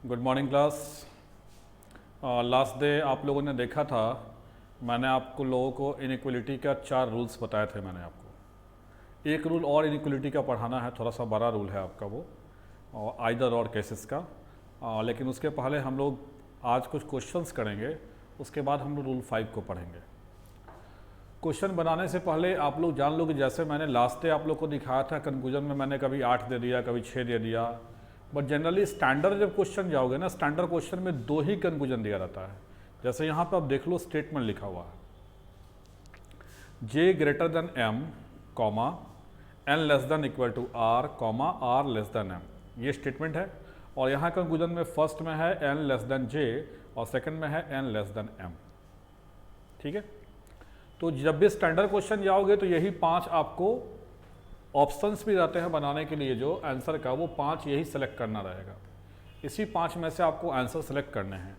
Good morning class. Last day आप लोगों ने देखा था, मैंने आपको लोगों को इनइक्वलिटी का 4 रूल्स बताए थे। मैंने आपको एक रूल और इनइक्वलिटी का पढ़ाना है, थोड़ा सा बड़ा रूल है आपका वो, और आइदर और केसेस का। लेकिन उसके पहले हम लोग आज कुछ क्वेश्चंस करेंगे, उसके बाद हम लोग रूल 5 को पढ़ेंगे। क्वेश्चन बनाने से पहले आप लोग जान लो कि जैसे मैंने लास्ट डे आप लोग को दिखाया था, कंक्लूजन में मैंने कभी 8 दे दिया, कभी 6 दे दिया, बट जनरली स्टैंडर्ड जब क्वेश्चन जाओगे ना, स्टैंडर्ड क्वेश्चन में 2 ही कंक्लूजन दिया रहता है। जैसे यहाँ पे आप देख लो, स्टेटमेंट लिखा हुआ है J greater than M, comma N less than equal to R, comma R less than M, ये स्टेटमेंट है। और यहाँ कंक्लूजन में फर्स्ट में है N लेस देन J और सेकंड में है N लेस देन M। ठीक है, तो जब भी स्टैंडर्ड क्वेश्चन जाओगे तो यही 5 आपको ऑप्शंस भी रहते हैं बनाने के लिए, जो आंसर का वो 5 यही सेलेक्ट करना रहेगा। इसी 5 में से आपको आंसर सेलेक्ट करने हैं।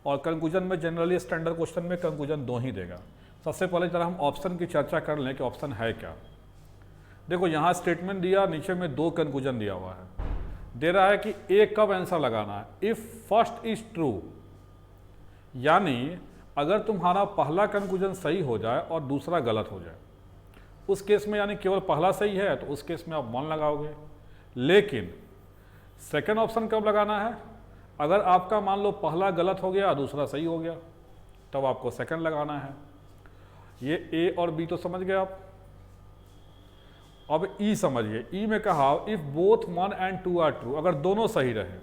और कंक्लूजन में जनरली स्टैंडर्ड क्वेश्चन में कंक्लूजन 2 ही देगा। सबसे पहले जरा हम ऑप्शन की चर्चा कर लें कि ऑप्शन है क्या। देखो यहाँ स्टेटमेंट दिया, नीचे में 2 कंक्लूजन दिया हुआ है। दे रहा है कि ए कब आंसर लगाना है, इफ फर्स्ट इज ट्रू, यानी अगर तुम्हारा पहला कंक्लूजन सही हो जाए और दूसरा गलत हो जाए, उस केस में यानी केवल पहला सही है तो उस केस में आप 1 लगाओगे। लेकिन सेकंड ऑप्शन कब लगाना है, अगर आपका मान लो पहला गलत हो गया दूसरा सही हो गया, तब आपको सेकंड लगाना है। ये ए और बी तो समझ गए आप। अब ई समझिए। ई में कहा if both 1 and 2 are true, अगर दोनों सही रहे,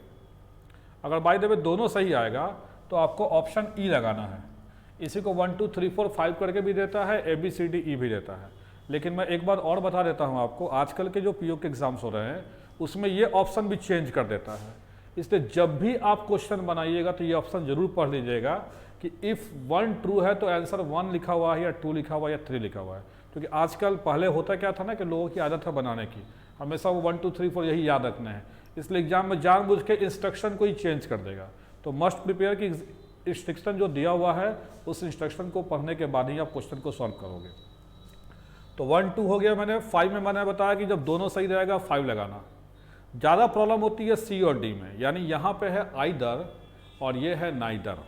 अगर बाय द वे दोनों सही आएगा तो आपको ऑप्शन ई लगाना है। इसी को 1 2 3 4 5 करके भी देता है, ABCDE भी देता है। लेकिन मैं एक बार और बता देता हूं आपको, आजकल के जो पीओ के एग्जाम्स हो रहे हैं उसमें ये ऑप्शन भी चेंज कर देता है। इसलिए जब भी आप क्वेश्चन बनाइएगा तो ये ऑप्शन जरूर पढ़ लीजिएगा कि इफ़ 1 ट्रू है तो आंसर 1 लिखा हुआ है या 2 लिखा हुआ है या 3 लिखा हुआ है। क्योंकि आजकल पहले होता क्या था ना कि लोगों की आदत है बनाने की, हमेशा वो 1 2 3 4 यही याद रखना है। इसलिए एग्जाम में जानबूझ के इंस्ट्रक्शन को ही चेंज कर देगा। तो मस्ट प्रिपेयर की इंस्ट्रक्शन जो दिया हुआ है उस इंस्ट्रक्शन को पढ़ने के बाद ही आप क्वेश्चन को सॉल्व करोगे। तो 1 2 हो गया। मैंने 5 में मैंने बताया कि जब दोनों सही रहेगा 5 लगाना। ज़्यादा प्रॉब्लम होती है सी और डी में, यानी यहाँ पे है आइदर और ये है नाइदर।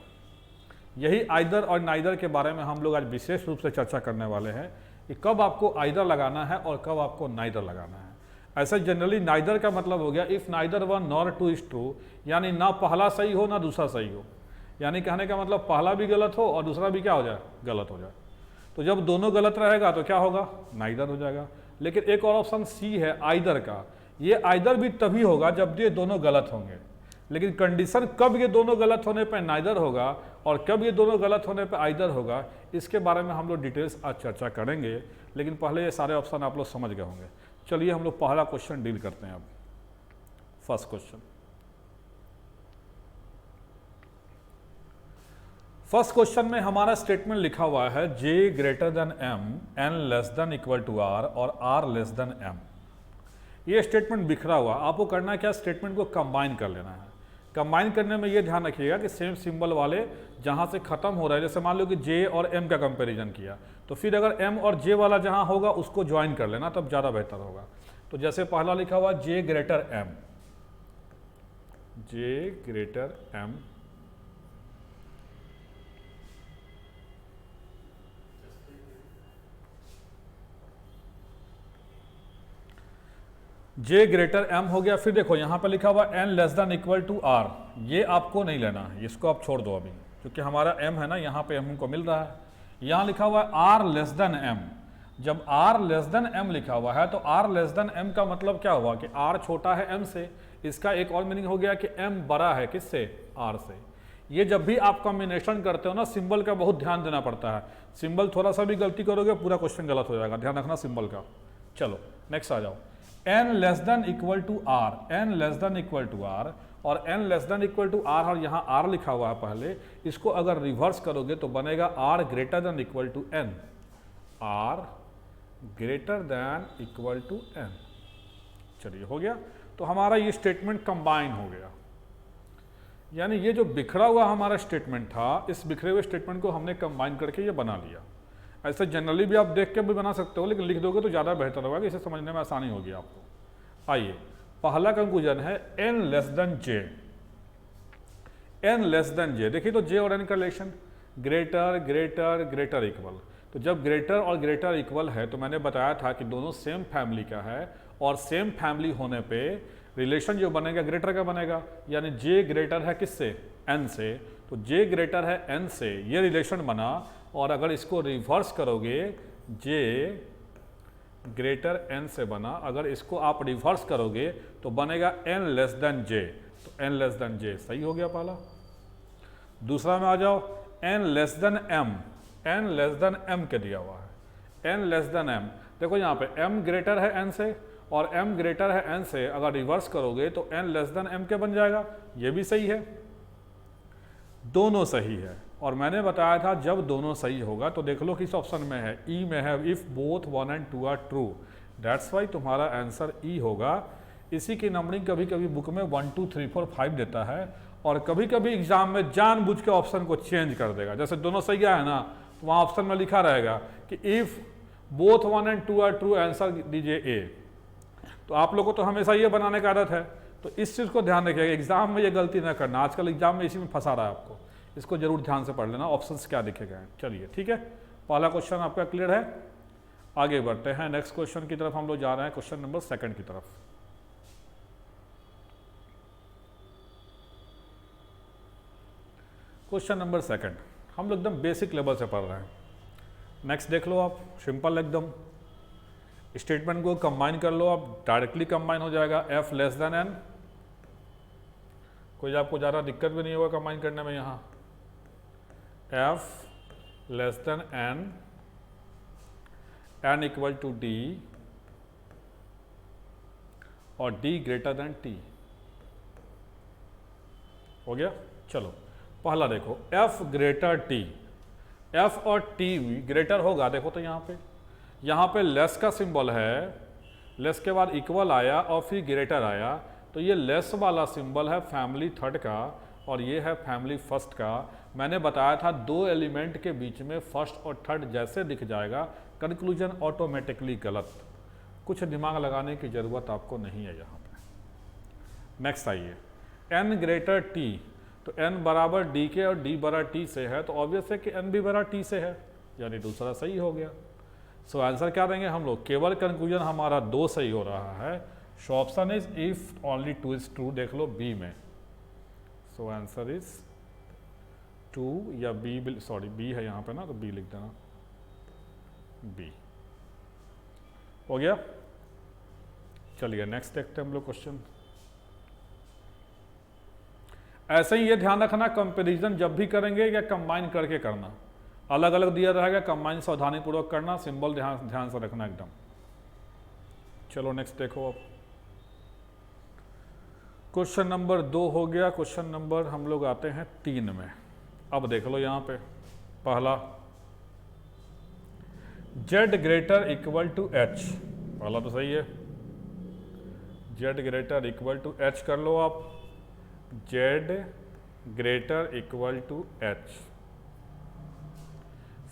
यही आइदर और नाइदर के बारे में हम लोग आज विशेष रूप से चर्चा करने वाले हैं कि कब आपको आइदर लगाना है और कब आपको नाइदर लगाना है। ऐसे जनरली नाइदर का मतलब हो गया if neither 1 nor 2 is true, यानी ना पहला सही हो ना दूसरा सही हो। यानी कहने का मतलब पहला भी गलत हो और दूसरा भी क्या हो जाए, गलत हो जाए। तो जब दोनों गलत रहेगा तो क्या होगा, नाइदर हो जाएगा। लेकिन एक और ऑप्शन सी है आइदर का, ये आइदर भी तभी होगा जब ये दोनों गलत होंगे। लेकिन कंडीशन कब ये दोनों गलत होने पर नाइदर होगा और कब ये दोनों गलत होने पर आइदर होगा, इसके बारे में हम लोग डिटेल्स आज चर्चा करेंगे। लेकिन पहले ये सारे ऑप्शन आप लोग समझ गए होंगे। चलिए हम लोग पहला क्वेश्चन डील करते हैं। अब फर्स्ट क्वेश्चन में हमारा स्टेटमेंट लिखा हुआ है J greater than M, N less than equal to R और R लेस देन M। ये स्टेटमेंट बिखरा हुआ, आपको करना क्या, स्टेटमेंट को कंबाइन कर लेना है। कंबाइन करने में ये ध्यान रखिएगा कि सेम सिंबल वाले जहाँ से खत्म हो रहा है, जैसे मान लो कि J और M का कंपैरिजन किया, तो फिर अगर M और J वाला जहाँ होगा उसको ज्वाइन कर लेना, तब ज़्यादा बेहतर होगा। तो जैसे पहला लिखा हुआ J greater M, J greater M, J greater M हो गया। फिर देखो यहाँ पर लिखा हुआ N less than equal to R, ये आपको नहीं लेना है, इसको आप छोड़ दो अभी, क्योंकि हमारा M है ना, यहाँ पे M हमको मिल रहा है। यहाँ लिखा हुआ है R लेस देन M। जब R लेस देन M लिखा हुआ है तो R लेस देन M का मतलब क्या हुआ कि R छोटा है M से। इसका एक और मीनिंग हो गया कि M बड़ा है किससे, R से। ये जब भी आप कॉम्बिनेशन करते हो ना, सिंबल का बहुत ध्यान देना पड़ता है। सिंबल थोड़ा सा भी गलती करोगे पूरा क्वेश्चन गलत हो जाएगा, ध्यान रखना सिंबल का। चलो नेक्स्ट आ जाओ। N less than equal to R, N less than equal to R और N less than equal to R, और यहाँ R लिखा हुआ है पहले, इसको अगर रिवर्स करोगे तो बनेगा R greater than equal to N, R greater than equal to N। चलिए हो गया। तो हमारा ये स्टेटमेंट कंबाइन हो गया, यानी ये जो बिखरा हुआ हमारा स्टेटमेंट था, इस बिखरे हुए स्टेटमेंट को हमने कंबाइन करके ये बना लिया। ऐसे जनरली भी आप देख के भी बना सकते हो, लेकिन लिख दोगे तो ज़्यादा बेहतर होगा कि इसे समझने में आसानी होगी आपको। आइए, पहला कंक्लूजन है N less than J। N less than J, देखिए तो जे और एन का relation greater greater greater equal, तो जब ग्रेटर और ग्रेटर इक्वल है तो मैंने बताया था कि दोनों सेम फैमिली का है और सेम फैमिली होने पे रिलेशन जो बनेगा ग्रेटर का बनेगा, यानी जे ग्रेटर है किससे, एन से, तो जे ग्रेटर है एन से, ये रिलेशन बना। और अगर इसको रिवर्स करोगे जे ग्रेटर एन से बना, अगर इसको आप रिवर्स करोगे तो बनेगा एन लेस देन जे, तो एन लेस देन जे सही हो गया पहला। दूसरा में आ जाओ, N less than M, N less than M के दिया हुआ है, एन लेस देन एम, देखो यहाँ पे एम ग्रेटर है एन से और एम ग्रेटर है एन से, अगर रिवर्स करोगे तो एन लेस देन एम के बन जाएगा, ये भी सही है, दोनों सही है। और मैंने बताया था जब दोनों सही होगा तो देख लो किस ऑप्शन में है, ई में है, if both 1 and 2 are true, that's why तुम्हारा आंसर ई होगा। इसी की नंबरिंग कभी कभी बुक में 1 2 3 4 5 देता है और कभी कभी एग्जाम में जानबूझ के ऑप्शन को चेंज कर देगा, जैसे दोनों सही है ना तो वहाँ ऑप्शन में लिखा रहेगा कि if both 1 and 2 are true answer दीजिए ए, तो आप लोगों को तो हमेशा ये बनाने का आदत है, तो इस चीज़ को ध्यान रखिएगा, एग्जाम में ये गलती ना करना, आजकल एग्जाम में इसी में फंसा रहा है आपको, इसको जरूर ध्यान से पढ़ लेना ऑप्शंस क्या लिखे गए हैं। चलिए ठीक है, पहला क्वेश्चन आपका क्लियर है, आगे बढ़ते हैं नेक्स्ट क्वेश्चन की तरफ, हम लोग जा रहे हैं क्वेश्चन नंबर 2 की तरफ। क्वेश्चन नंबर 2 हम लोग एकदम बेसिक लेवल से पढ़ रहे हैं। नेक्स्ट देख लो आप, सिंपल एकदम, स्टेटमेंट को कंबाइन कर लो आप, डायरेक्टली कंबाइन हो जाएगा, एफ लेस देन एन, कोई आपको ज़्यादा दिक्कत भी नहीं होगा कंबाइन करने में। यहाँ F less than N, N equal to D और डी ग्रेटर देन टी, हो गया। चलो पहला देखो, एफ ग्रेटर टी, एफ और टी भी ग्रेटर होगा, देखो तो यहाँ पे लेस का सिंबल है, लेस के बाद इक्वल आया और फिर ग्रेटर आया, तो ये लेस वाला सिंबल है फैमिली थर्ड का और ये है फैमिली फर्स्ट का। मैंने बताया था दो एलिमेंट के बीच में फर्स्ट और थर्ड जैसे दिख जाएगा, कंक्लूजन ऑटोमेटिकली गलत, कुछ दिमाग लगाने की ज़रूरत आपको नहीं है यहाँ पे। नेक्स्ट आइए, एन ग्रेटर टी, तो एन बराबर डी के और डी बराबर टी से है, तो ऑब्वियस है कि एन भी बराबर टी से है, यानी दूसरा सही हो गया। सो आंसर क्या देंगे हम लोग, केवल कंक्लूजन हमारा 2 सही हो रहा है, so option is if only 2 is true, देख लो बी में। सो आंसर इज 2 या बी, सॉरी बी है यहाँ पे ना, तो बी लिख देना, बी हो गया। चलिए नेक्स्ट देखते हैं हम लोग क्वेश्चन। ऐसे ही ये ध्यान रखना, कंपैरिजन जब भी करेंगे या कंबाइन करके करना, अलग अलग दिया रहेगा, कंबाइन सावधानी पूर्वक करना, सिंबल ध्यान से रखना एकदम। चलो नेक्स्ट देखो अब, क्वेश्चन नंबर 2 हो गया, क्वेश्चन नंबर हम लोग आते हैं 3 में। अब देख लो यहाँ पे पहला, z greater equal to h, पहला तो सही है, z greater equal to h कर लो आप, z greater equal to h,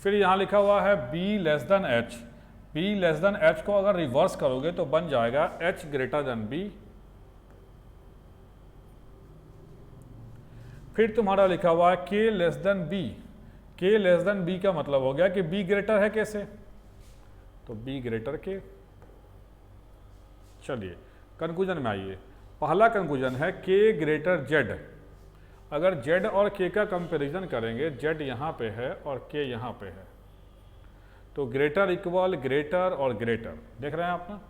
फिर यहाँ लिखा हुआ है b less than h, b less than h को अगर रिवर्स करोगे तो बन जाएगा h ग्रेटर देन b, फिर तुम्हारा लिखा हुआ है k less than b, k less than b का मतलब हो गया कि b ग्रेटर है कैसे, तो b ग्रेटर k। चलिए कंक्लूजन में आइए, पहला कंक्लूजन है k ग्रेटर z, अगर z और k का कंपैरिजन करेंगे, z यहाँ पे है और k यहाँ पे है, तो ग्रेटर इक्वल ग्रेटर और ग्रेटर, देख रहे हैं आप ना,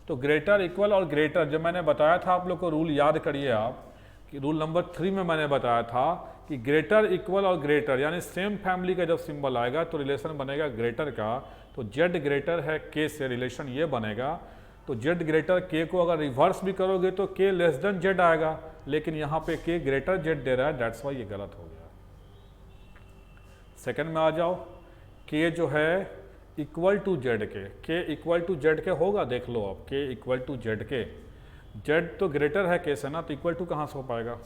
तो ग्रेटर इक्वल और ग्रेटर, जब मैंने बताया था आप लोग को रूल याद करिए आप, कि रूल नंबर 3 में मैंने बताया था कि ग्रेटर इक्वल और ग्रेटर यानी सेम फैमिली का जब सिंबल आएगा तो रिलेशन बनेगा ग्रेटर का, तो z ग्रेटर है k से, रिलेशन ये बनेगा, तो z ग्रेटर k को अगर रिवर्स भी करोगे तो k लेस देन z आएगा, लेकिन यहाँ पे k ग्रेटर z दे रहा है, दैट्स वाई ये गलत हो गया। सेकंड में आ जाओ, k जो है इक्वल टू z के, k इक्वल टू z के होगा, देख लो आप, k इक्वल टू z के, z तो ग्रेटर है k से ना, तो इक्वल टू कहाँ से हो पाएगा,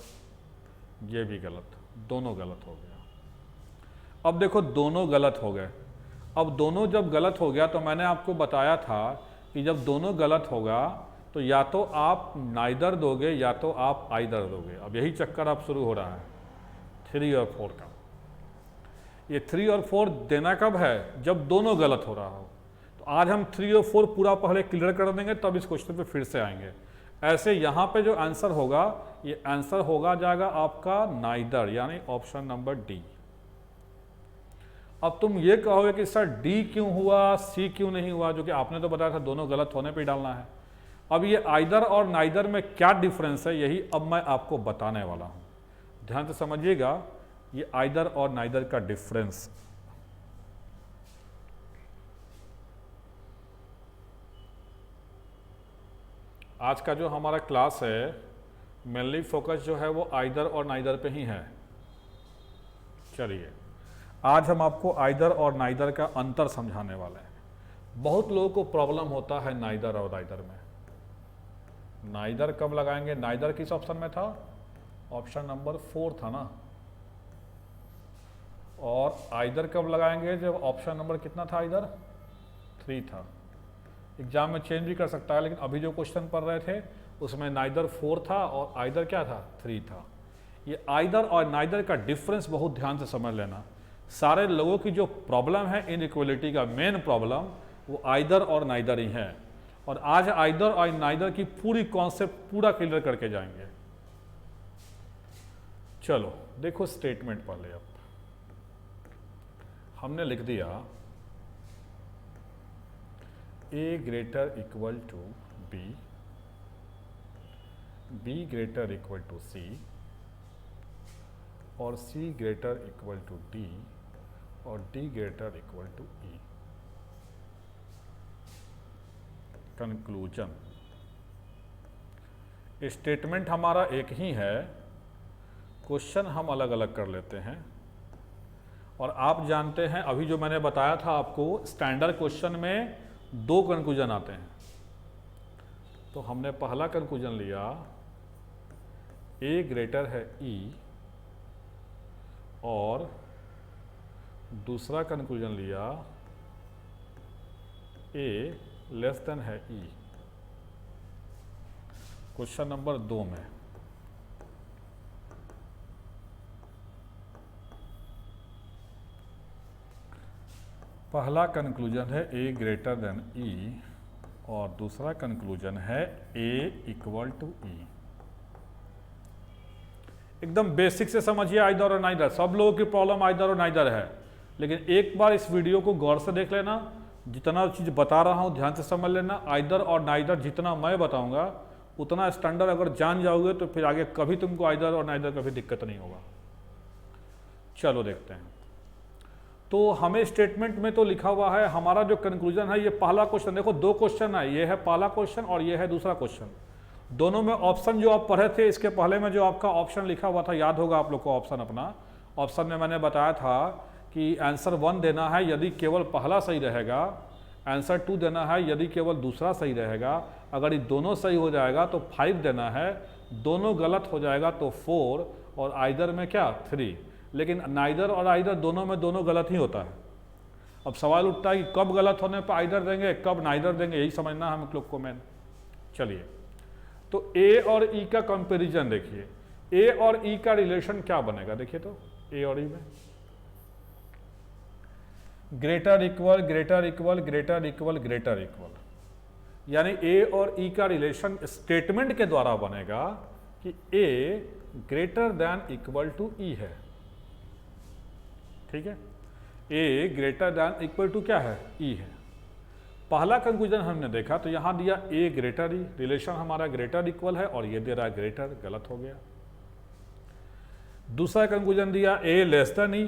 ये भी गलत, दोनों गलत हो गया। अब देखो दोनों गलत हो गए, अब दोनों जब गलत हो गया तो मैंने आपको बताया था कि जब दोनों गलत होगा तो या तो आप नाइदर दोगे या तो आप आइदर दोगे, अब यही चक्कर अब शुरू हो रहा है, 3 और 4 का। ये 3 और 4 देना कब है? जब दोनों गलत हो रहा हो। तो आज हम 3 और 4 पूरा पहले क्लियर कर देंगे, तब इस क्वेश्चन पे फिर से आएंगे। ऐसे यहाँ पे जो आंसर होगा, ये आंसर होगा जाएगा आपका नाइदर, यानी ऑप्शन नंबर डी। अब तुम ये कहोगे कि सर डी क्यों हुआ, सी क्यों नहीं हुआ, जो कि आपने तो बताया था दोनों गलत होने पे डालना है। अब ये आइदर और नाइदर में क्या डिफरेंस है, यही अब मैं आपको बताने वाला हूँ। ध्यान से समझिएगा, ये आइदर और नाइदर का डिफरेंस। आज का जो हमारा क्लास है मेनली फोकस जो है वो आइदर और नाइदर पे ही है। चलिए आज हम आपको आइदर और नाइदर का अंतर समझाने वाले हैं। बहुत लोगों को प्रॉब्लम होता है नाइदर और आइदर में। नाइदर कब लगाएंगे? नाइदर किस ऑप्शन में था? ऑप्शन नंबर 4 था ना। और आइदर कब लगाएंगे? जब ऑप्शन नंबर कितना था? आइदर 3 था। एग्जाम में चेंज भी कर सकता है, लेकिन अभी जो क्वेश्चन पढ़ रहे थे उसमें नाइदर 4 था और आइदर क्या था? 3 था। ये आइदर और नाइदर का डिफरेंस बहुत ध्यान से समझ लेना। सारे लोगों की जो प्रॉब्लम है इनइक्वलिटी का मेन प्रॉब्लम, वो आइदर और नाइदर ही है। और आज आइदर और नाइदर की पूरी कॉन्सेप्ट पूरा क्लियर करके जाएंगे। चलो देखो स्टेटमेंट पहले। अब हमने लिख दिया A greater equal to B, B greater equal to C और C greater equal to D और D greater equal to E। Conclusion. Statement हमारा एक ही है, क्वेश्चन हम अलग अलग कर लेते हैं। और आप जानते हैं अभी जो मैंने बताया था आपको, स्टैंडर्ड क्वेश्चन में 2 कंक्लूजन आते हैं। तो हमने पहला कंक्लूजन लिया A ग्रेटर है E और दूसरा कंक्लूजन लिया A लेस देन है E। क्वेश्चन नंबर 2 में पहला कंक्लूजन है A ग्रेटर देन E और दूसरा कंक्लूजन है A इक्वल टू E। एकदम बेसिक से समझिए आइदर और नाइदर। सब लोगों की प्रॉब्लम आइदर और नाइदर है, लेकिन एक बार इस वीडियो को गौर से देख लेना। जितना चीज़ बता रहा हूँ ध्यान से समझ लेना। आइदर और नाइदर जितना मैं बताऊँगा उतना स्टैंडर्ड अगर जान जाओगे तो फिर आगे कभी तुमको आइदर और नाइदर कभी दिक्कत नहीं होगा। चलो देखते हैं। तो हमें स्टेटमेंट में तो लिखा हुआ है हमारा जो कंक्लूजन है, ये पहला क्वेश्चन देखो, 2 क्वेश्चन है, ये है पहला क्वेश्चन और ये है दूसरा क्वेश्चन। दोनों में ऑप्शन जो आप पढ़े थे, इसके पहले में जो आपका ऑप्शन लिखा हुआ था, याद होगा आप लोग को ऑप्शन अपना। ऑप्शन में मैंने बताया था कि आंसर 1 देना है यदि केवल पहला सही रहेगा, आंसर 2 देना है यदि केवल दूसरा सही रहेगा, अगर ये दोनों सही हो जाएगा तो 5 देना है, दोनों गलत हो जाएगा तो 4, और आइदर में क्या 3। लेकिन नाइदर और आइदर दोनों में दोनों गलत ही होता है। अब सवाल उठता है कि कब गलत होने पर आइदर देंगे, कब नाइदर देंगे, यही समझना है हम लोग को मेन। चलिए तो ए और ई का कंपैरिजन देखिए। ए और ई का रिलेशन क्या बनेगा देखिए। तो ए और ई में greater equal greater equal greater equal greater equal, यानी ए और ई का रिलेशन स्टेटमेंट के द्वारा बनेगा कि ए ग्रेटर देन इक्वल टू ई है। ठीक है, ए ग्रेटर देन इक्वल टू क्या है? ई है। पहला कंक्लूजन हमने देखा तो यहां दिया ए ग्रेटर ई, रिलेशन हमारा ग्रेटर इक्वल है और ये दे रहा है ग्रेटर, गलत हो गया। दूसरा कंक्लूजन दिया ए लेस देन ई,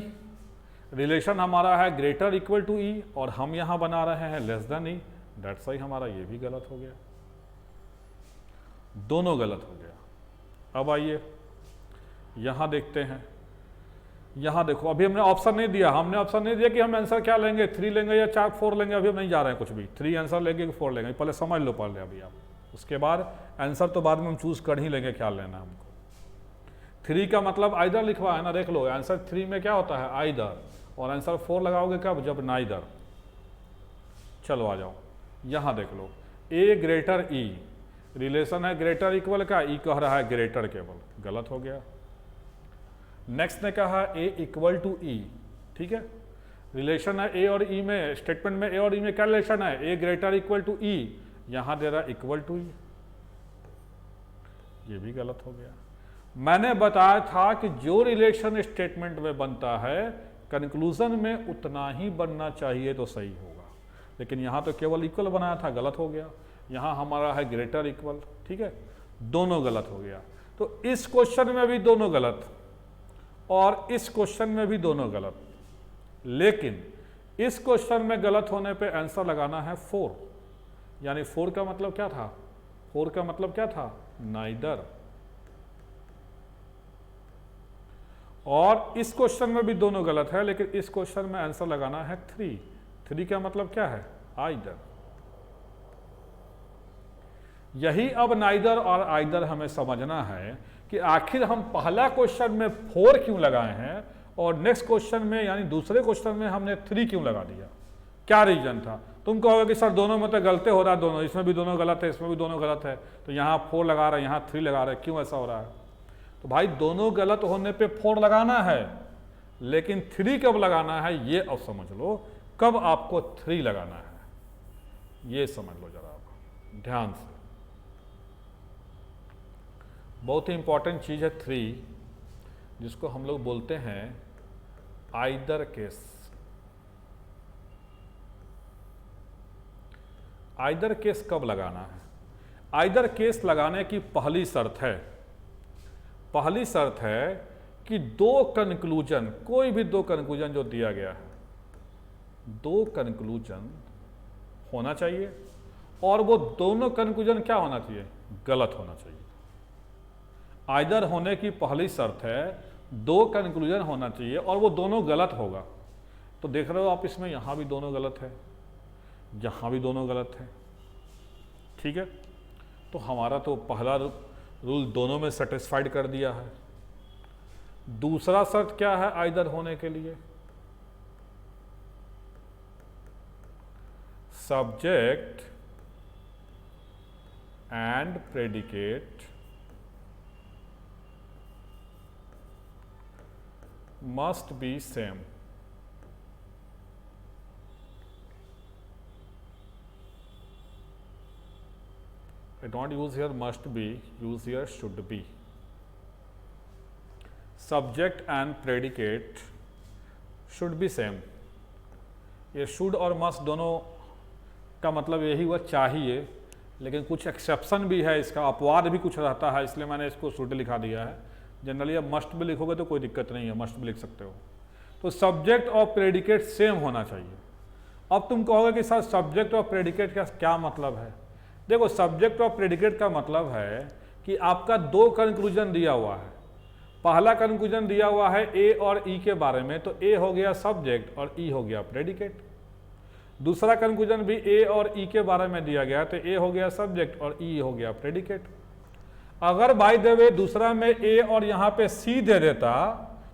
रिलेशन हमारा है ग्रेटर इक्वल टू ई और हम यहां बना रहे हैं लेस देन ई, दैट सही हमारा, ये भी गलत हो गया, दोनों गलत हो गया। अब आइए यहां देखते हैं। यहां देखो अभी हमने ऑप्शन नहीं दिया, हमने ऑप्शन नहीं दिया कि हम आंसर क्या लेंगे, 3 लेंगे या 4 लेंगे, अभी हम नहीं जा रहे हैं कुछ भी। 3 आंसर लेंगे कि 4 लेंगे, पहले समझ लो पहले अभी आप, उसके बाद आंसर तो बाद में हम चूज कर ही लेंगे क्या लेना हमको। 3 का मतलब आइदर लिखवा है ना, देख लो आंसर 3 में क्या होता है आइदर, और आंसर 4 लगाओगे कब, जब नाइदर। चलो आ जाओ यहां देख लो, ए ग्रेटर ई, रिलेशन है ग्रेटर इक्वल का, ई कह रहा है ग्रेटर केवल, गलत हो गया। नेक्स्ट ने कहा ए इक्वल टू ई, ठीक है, रिलेशन है ए और ई में, स्टेटमेंट में ए और ई में क्या रिलेशन है, ए ग्रेटर इक्वल टू ई, यहां दे रहा इक्वल टू ई, ये भी गलत हो गया। मैंने बताया था कि जो रिलेशन स्टेटमेंट में बनता है कंक्लूजन में उतना ही बनना चाहिए तो सही होगा, लेकिन यहां तो केवल इक्वल बनाया था, गलत हो गया। यहां हमारा है ग्रेटर इक्वल, ठीक है, दोनों गलत हो गया। तो इस क्वेश्चन में भी दोनों गलत और इस क्वेश्चन में भी दोनों गलत, लेकिन इस क्वेश्चन में गलत होने पे आंसर लगाना है 4, यानी 4 का मतलब क्या था, 4 का मतलब क्या था, नाइदर। और इस क्वेश्चन में भी दोनों गलत है, लेकिन इस क्वेश्चन में आंसर लगाना है 3, 3 का मतलब क्या है, आइदर। यही अब नाइदर और आइदर हमें समझना है कि आखिर हम पहला क्वेश्चन में 4 क्यों लगाए हैं और नेक्स्ट क्वेश्चन में यानी दूसरे क्वेश्चन में हमने 3 क्यों लगा दिया, क्या रीजन था। तुम कहोगे कि सर दोनों में तो गलते हो रहा है, दोनों, इसमें भी दोनों गलत है, इसमें भी दोनों गलत है, तो यहाँ 4 लगा रहे हैं, यहाँ 3 लगा रहे हैं, क्यों ऐसा हो रहा है। तो भाई दोनों गलत होने पे 4 लगाना है, लेकिन 3 कब लगाना है ये अब समझ लो, कब आपको 3 लगाना है ये समझ लो जरा आप ध्यान से। बहुत ही इंपॉर्टेंट चीज है 3, जिसको हम लोग बोलते हैं आइदर केस। आइदर केस कब लगाना है, आइदर केस लगाने की पहली शर्त है कि दो कंक्लूजन, कोई भी दो कंक्लूजन जो दिया गया है, दो कंक्लूजन होना चाहिए और वो दोनों कंक्लूजन क्या होना चाहिए, गलत होना चाहिए। आइदर होने की पहली शर्त है दो कंक्लूजन होना चाहिए और वो दोनों गलत होगा। तो देख रहे हो आप इसमें यहां भी दोनों गलत है, यहां भी दोनों गलत है, ठीक है। तो हमारा तो पहला रूल दोनों में सेटिस्फाइड कर दिया है। दूसरा शर्त क्या है आइदर होने के लिए, subject and predicate must be same। I don't use here must be, use here should be। Subject and predicate should be same। ये should और must दोनों का मतलब यही हुआ चाहिए, लेकिन कुछ एक्सेप्शन भी है, इसका अपवाद भी कुछ रहता है, इसलिए मैंने इसको should लिखा दिया है। जनरली अब मस्ट भी लिखोगे तो कोई दिक्कत नहीं है, मस्ट भी लिख सकते हो। तो सब्जेक्ट और प्रेडिकेट सेम होना चाहिए। अब तुम कहोगे कि सर सब्जेक्ट और प्रेडिकेट का क्या मतलब है। देखो सब्जेक्ट और प्रेडिकेट का मतलब है कि आपका दो कंक्लूजन दिया हुआ है। पहला कंक्लूजन दिया हुआ है ए और ई के बारे में, तो ए हो गया सब्जेक्ट और ई हो गया प्रेडिकेट। दूसरा कंक्लूजन भी ए और ई के बारे में दिया गया, तो ए हो गया सब्जेक्ट और ई हो गया प्रेडिकेट। अगर बाय द वे दूसरा में ए और यहां पे सी दे देता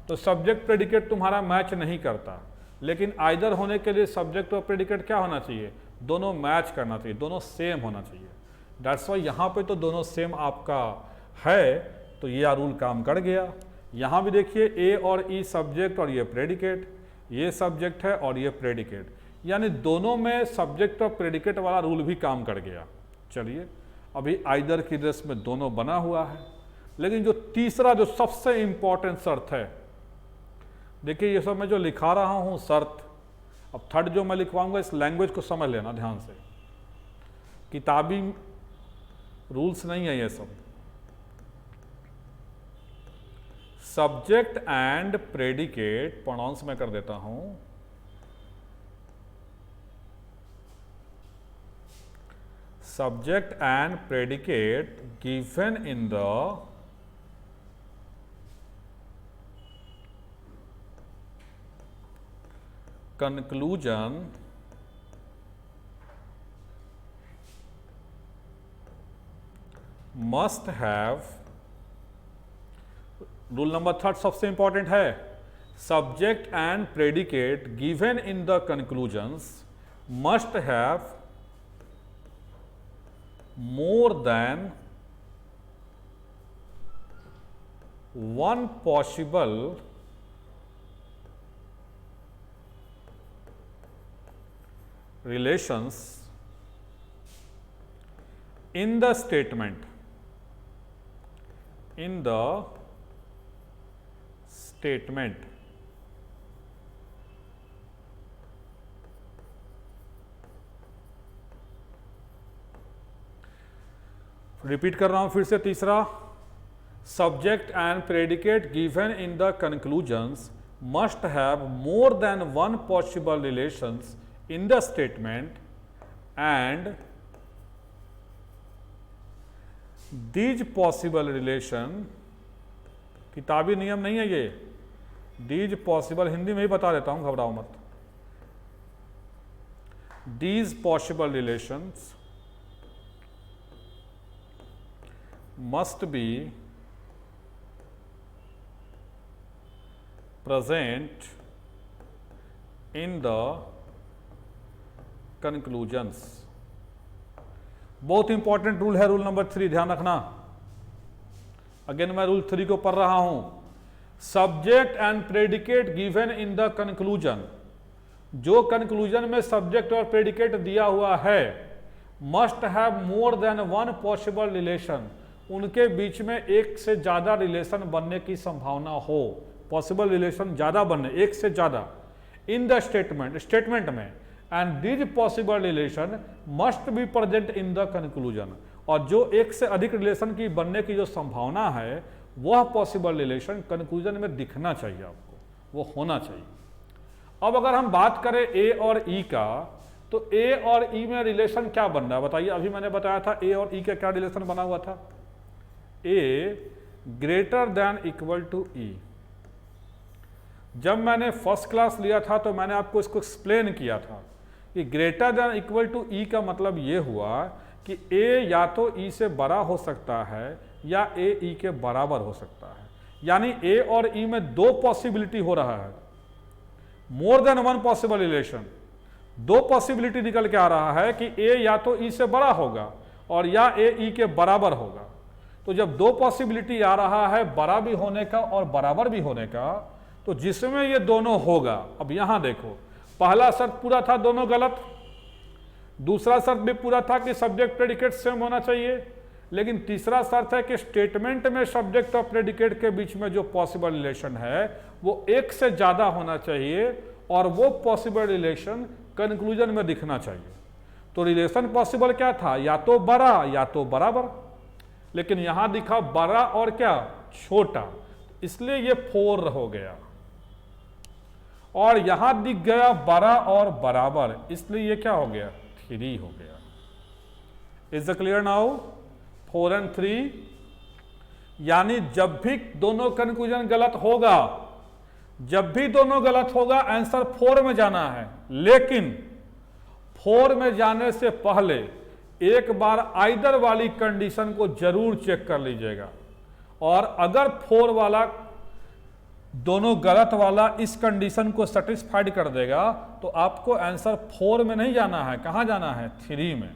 तो सब्जेक्ट प्रेडिकेट तुम्हारा मैच नहीं करता, लेकिन आइदर होने के लिए सब्जेक्ट और प्रेडिकेट क्या होना चाहिए, दोनों मैच करना चाहिए, दोनों सेम होना चाहिए। दैट्स वाई यहां पे तो दोनों सेम आपका है, तो ये रूल काम कर गया। यहां भी देखिए ए और ई सब्जेक्ट और ये प्रेडिकेट, ये सब्जेक्ट है और ये प्रेडिकेट, यानी दोनों में सब्जेक्ट और प्रेडिकेट वाला रूल भी काम कर गया। चलिए अभी आइदर की ड्रेस में दोनों बना हुआ है, लेकिन जो तीसरा जो सबसे इंपॉर्टेंट शर्त है, देखिए ये सब मैं जो लिखा रहा हूं शर्त, अब थर्ड जो मैं लिखवाऊंगा इस लैंग्वेज को समझ लेना ध्यान से, किताबी रूल्स नहीं है ये सब। सब्जेक्ट एंड प्रेडिकेट प्रोनाउंस में कर देता हूं, subject and predicate given in the conclusion must have, rule number third सबसे इंपॉर्टेंट है, subject and predicate given in the conclusions must have more than one possible relations in the statement, repeat कर रहा हूं फिर से तीसरा, subject and predicate given in the conclusions must have more than one possible relations in the statement and these possible relation, किताबी नियम नहीं है ये, दीज पॉसिबल, हिंदी में ही बता देता हूं, घबराओ मत, these possible relations must be present in the conclusions। बहुत इंपॉर्टेंट रूल है रूल नंबर 3, ध्यान रखना। अगेन मैं रूल 3 को पढ़ रहा हूं। Subject and predicate given in the conclusion, जो कंक्लूजन में सब्जेक्ट और प्रेडिकेट दिया हुआ है, must have more than one possible relation, उनके बीच में एक से ज्यादा रिलेशन बनने की संभावना हो, पॉसिबल रिलेशन ज्यादा बनने, एक से ज्यादा, इन द स्टेटमेंट में, and this possible relation must be present in the conclusion, और जो एक से अधिक रिलेशन की बनने की जो संभावना है वह पॉसिबल रिलेशन कंक्लूजन में दिखना चाहिए, आपको वो होना चाहिए। अब अगर हम बात करें ए और ई का, तो ए और ई में रिलेशन क्या बन रहा है बताइए। अभी मैंने बताया था ए और ई का क्या रिलेशन बना हुआ था, ए ग्रेटर देन इक्वल टू ई। जब मैंने फर्स्ट क्लास लिया था तो मैंने आपको इसको एक्सप्लेन किया था कि ग्रेटर देन इक्वल टू ई का मतलब ये हुआ कि ए या तो ई से बड़ा हो सकता है या ए ई के बराबर हो सकता है, यानी ए और ई में दो पॉसिबिलिटी हो रहा है, more than one possible relation, दो पॉसिबिलिटी निकल के आ रहा है कि ए या तो ई से बड़ा होगा और या ए ई के बराबर होगा। तो जब दो पॉसिबिलिटी आ रहा है बड़ा भी होने का और बराबर भी होने का, तो जिसमें ये दोनों होगा, अब यहां देखो, पहला शर्त पूरा था, दोनों गलत, दूसरा शर्त भी पूरा था कि सब्जेक्ट प्रेडिकेट सेम होना चाहिए, लेकिन तीसरा शर्त है कि स्टेटमेंट में सब्जेक्ट और प्रेडिकेट के बीच में जो पॉसिबल रिलेशन है वो एक से ज्यादा होना चाहिए और वो पॉसिबल रिलेशन कंक्लूजन में दिखना चाहिए। तो रिलेशन पॉसिबल क्या था, या तो बड़ा या तो बराबर, लेकिन यहां दिखा बड़ा और क्या, छोटा, इसलिए ये 4 हो गया, और यहां दिख गया बड़ा और बराबर, इसलिए ये क्या हो गया, 3 हो गया। Is it clear now, 4 and 3, यानी जब भी दोनों कंक्लूजन गलत होगा, जब भी दोनों गलत होगा आंसर 4 में जाना है, लेकिन 4 में जाने से पहले एक बार आइदर वाली कंडीशन को जरूर चेक कर लीजिएगा, और अगर 4 वाला, दोनों गलत वाला इस कंडीशन को सेटिस्फाइड कर देगा तो आपको आंसर 4 में नहीं जाना है, कहां जाना है, 3 में।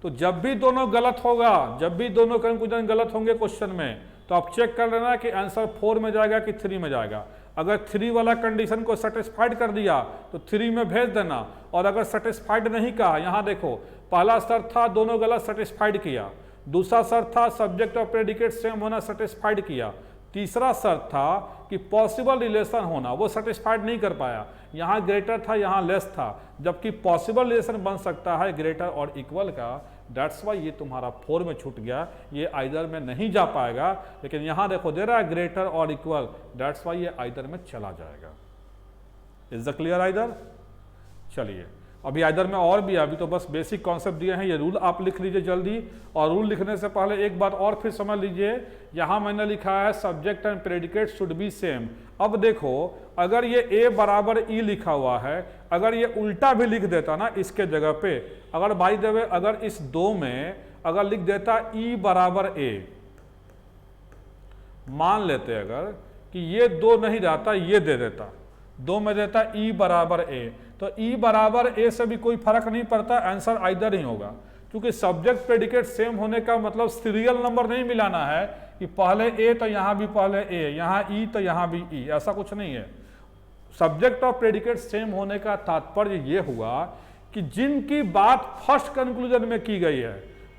तो जब भी दोनों गलत होगा, जब भी दोनों कंक्लूजन गलत होंगे क्वेश्चन में, तो आप चेक कर लेना कि आंसर 4 में जाएगा कि 3 में जाएगा। अगर 3 वाला कंडीशन को सेटिस्फाइड कर दिया तो 3 में भेज देना, और अगर सेटिस्फाइड नहीं कहा, यहां देखो, पहला शर्त था दोनों गलत, सेटिस्फाइड किया, दूसरा शर्त था सब्जेक्ट और प्रेडिकेट सेम होना, सेटिस्फाइड किया, तीसरा शर्त था कि पॉसिबल रिलेशन होना, वो सेटिस्फाइड नहीं कर पाया, यहां ग्रेटर था यहां लेस था, जबकि पॉसिबल रिलेशन बन सकता है ग्रेटर और इक्वल का, दैट्स वाई ये तुम्हारा 4 में छूट गया, ये आइदर में नहीं जा पाएगा, लेकिन यहां देखो दे रहा है ग्रेटर और इक्वल, दैट्स वाई ये आइदर में चला जाएगा। Is the clear either? चलिए, अभी आइदर में और भी, अभी तो बस बेसिक कॉन्सेप्ट दिए हैं, ये रूल आप लिख लीजिए जल्दी, और रूल लिखने से पहले एक बात और फिर समझ लीजिए, यहां मैंने लिखा है subject and predicate should be same. अब देखो, अगर ये ए बराबर ई लिखा हुआ है, अगर ये उल्टा भी लिख देता ना इसके जगह पे, अगर बाय द वे अगर इस 2 में अगर लिख देता ई बराबर ए, मान लेते अगर कि ये 2 नहीं रहता, ये दे देता, 2 में देता ई बराबर ए, तो ई बराबर ए से भी कोई फर्क नहीं पड़ता, आंसर आइदर ही होगा, क्योंकि सब्जेक्ट प्रेडिकेट सेम होने का मतलब सीरियल नंबर नहीं मिलाना है कि पहले ए तो यहाँ भी पहले ए, यहाँ ई तो यहाँ भी ई, ऐसा कुछ नहीं है। सब्जेक्ट और प्रेडिकेट सेम होने का तात्पर्य ये हुआ कि जिनकी बात फर्स्ट कंक्लूजन में की गई है,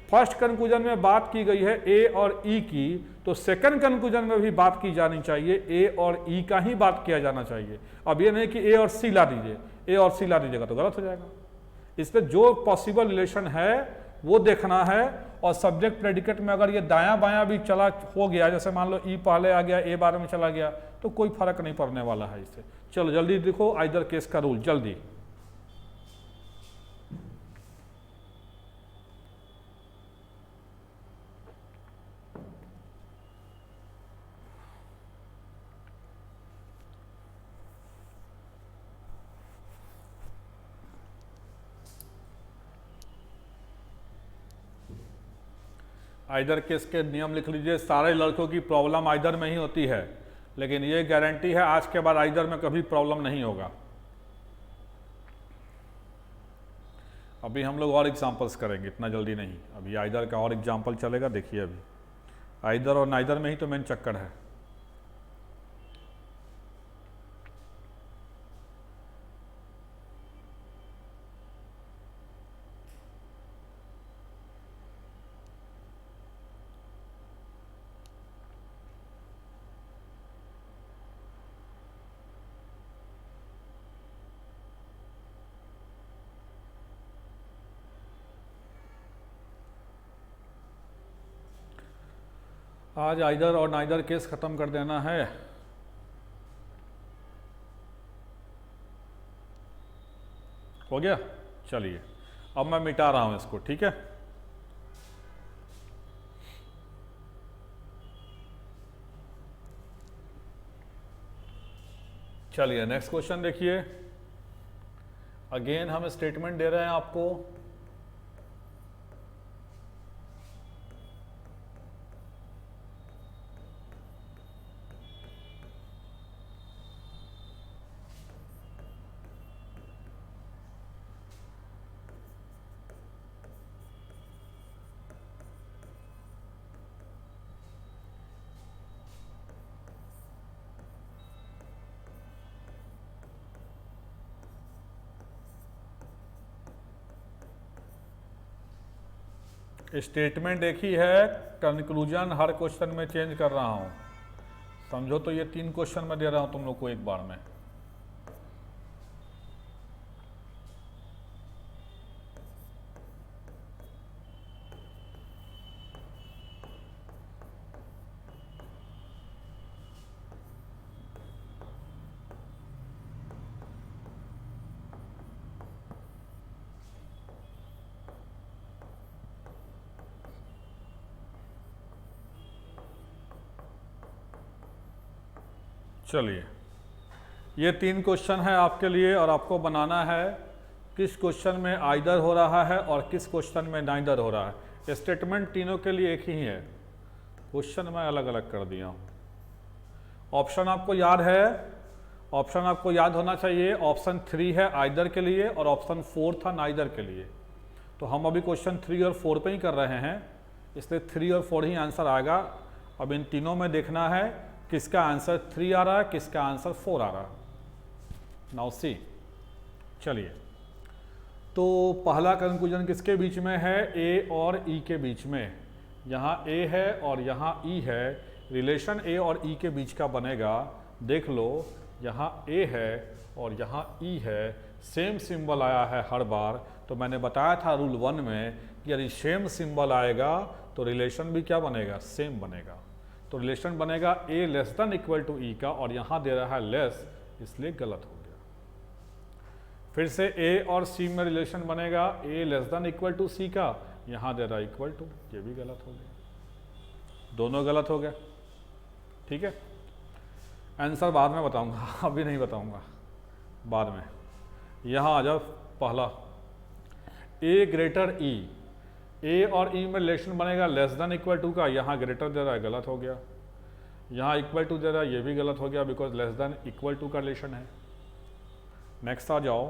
फर्स्ट कंक्लूजन में बात की गई है ए और ई की, तो सेकंड कंक्लूजन में भी बात की जानी चाहिए, ए और ई का ही बात किया जाना चाहिए। अब ये नहीं कि ए और सी ला दीजिए, ए और सी ला दीजिएगा तो गलत हो जाएगा। इसमें जो पॉसिबल रिलेशन है वो देखना है, और सब्जेक्ट प्रेडिकेट में अगर ये दायां बायां भी चला हो गया, जैसे मान लो ई पहले आ गया ए बाद में चला गया, तो कोई फर्क नहीं पड़ने वाला है इससे। चलो जल्दी देखो आइदर केस का रूल जल्दी। आइदर केस के नियम लिख लीजिए। सारे लड़कों की प्रॉब्लम आइदर में ही होती है, लेकिन ये गारंटी है आज के बाद आइदर में कभी प्रॉब्लम नहीं होगा। अभी हम लोग और एग्जांपल्स करेंगे, इतना जल्दी नहीं। अभी आइदर का और एग्जांपल चलेगा, देखिए अभी आइदर और नाइदर में ही तो मेन चक्कर है। आज आइदर और नाइदर केस खत्म कर देना है। हो गया, चलिए अब मैं मिटा रहा हूं इसको, ठीक है। चलिए नेक्स्ट क्वेश्चन देखिए। अगेन हम स्टेटमेंट दे रहे हैं आपको, स्टेटमेंट एक ही है, कंक्लूजन हर क्वेश्चन में चेंज कर रहा हूं। समझो तो ये 3 क्वेश्चन में दे रहा हूं तुम लोग को एक बार में। चलिए ये 3 क्वेश्चन है आपके लिए, और आपको बनाना है किस क्वेश्चन में आइदर हो रहा है और किस क्वेश्चन में नाइदर हो रहा है। स्टेटमेंट तीनों के लिए एक ही है, क्वेश्चन मैं अलग अलग कर दिया हूँ। ऑप्शन आपको याद है, ऑप्शन आपको याद होना चाहिए। ऑप्शन 3 है आइदर के लिए और ऑप्शन 4 था नाइदर के लिए। तो हम अभी क्वेश्चन 3 और 4 पे ही कर रहे हैं, इसलिए 3 और 4 ही आंसर आएगा। अब इन तीनों में देखना है किसका आंसर 3 आ रहा है, किसका आंसर 4 आ रहा है। नाउ सी, चलिए तो पहला कंक्लूजन किसके बीच में है, ए और ई के बीच में। यहाँ ए है और यहाँ ई है, रिलेशन ए और ई के बीच का बनेगा। देख लो यहाँ ए है और यहाँ ई है, सेम सिंबल आया है हर बार। तो मैंने बताया था रूल 1 में कि यदि सेम सिंबल आएगा तो रिलेशन भी क्या बनेगा, सेम बनेगा। तो रिलेशन बनेगा ए लेस देन इक्वल टू ई का, और यहाँ दे रहा है लेस, इसलिए गलत हो गया। फिर से ए और सी में रिलेशन बनेगा ए लेस देन इक्वल टू सी का, यहाँ दे रहा है इक्वल टू, ये भी गलत हो गया, दोनों गलत हो गए। ठीक है, आंसर बाद में बताऊंगा, अभी नहीं बताऊंगा, बाद में। यहाँ आ जाओ, पहला ए ग्रेटर ई, ए और ई में रिलेशन बनेगा लेस देन इक्वल टू का, यहाँ ग्रेटर दे रहा है, गलत हो गया। यहाँ इक्वल टू दे रहा है, ये भी गलत हो गया, because less than equal to का रिलेशन है। नेक्स्ट आ जाओ,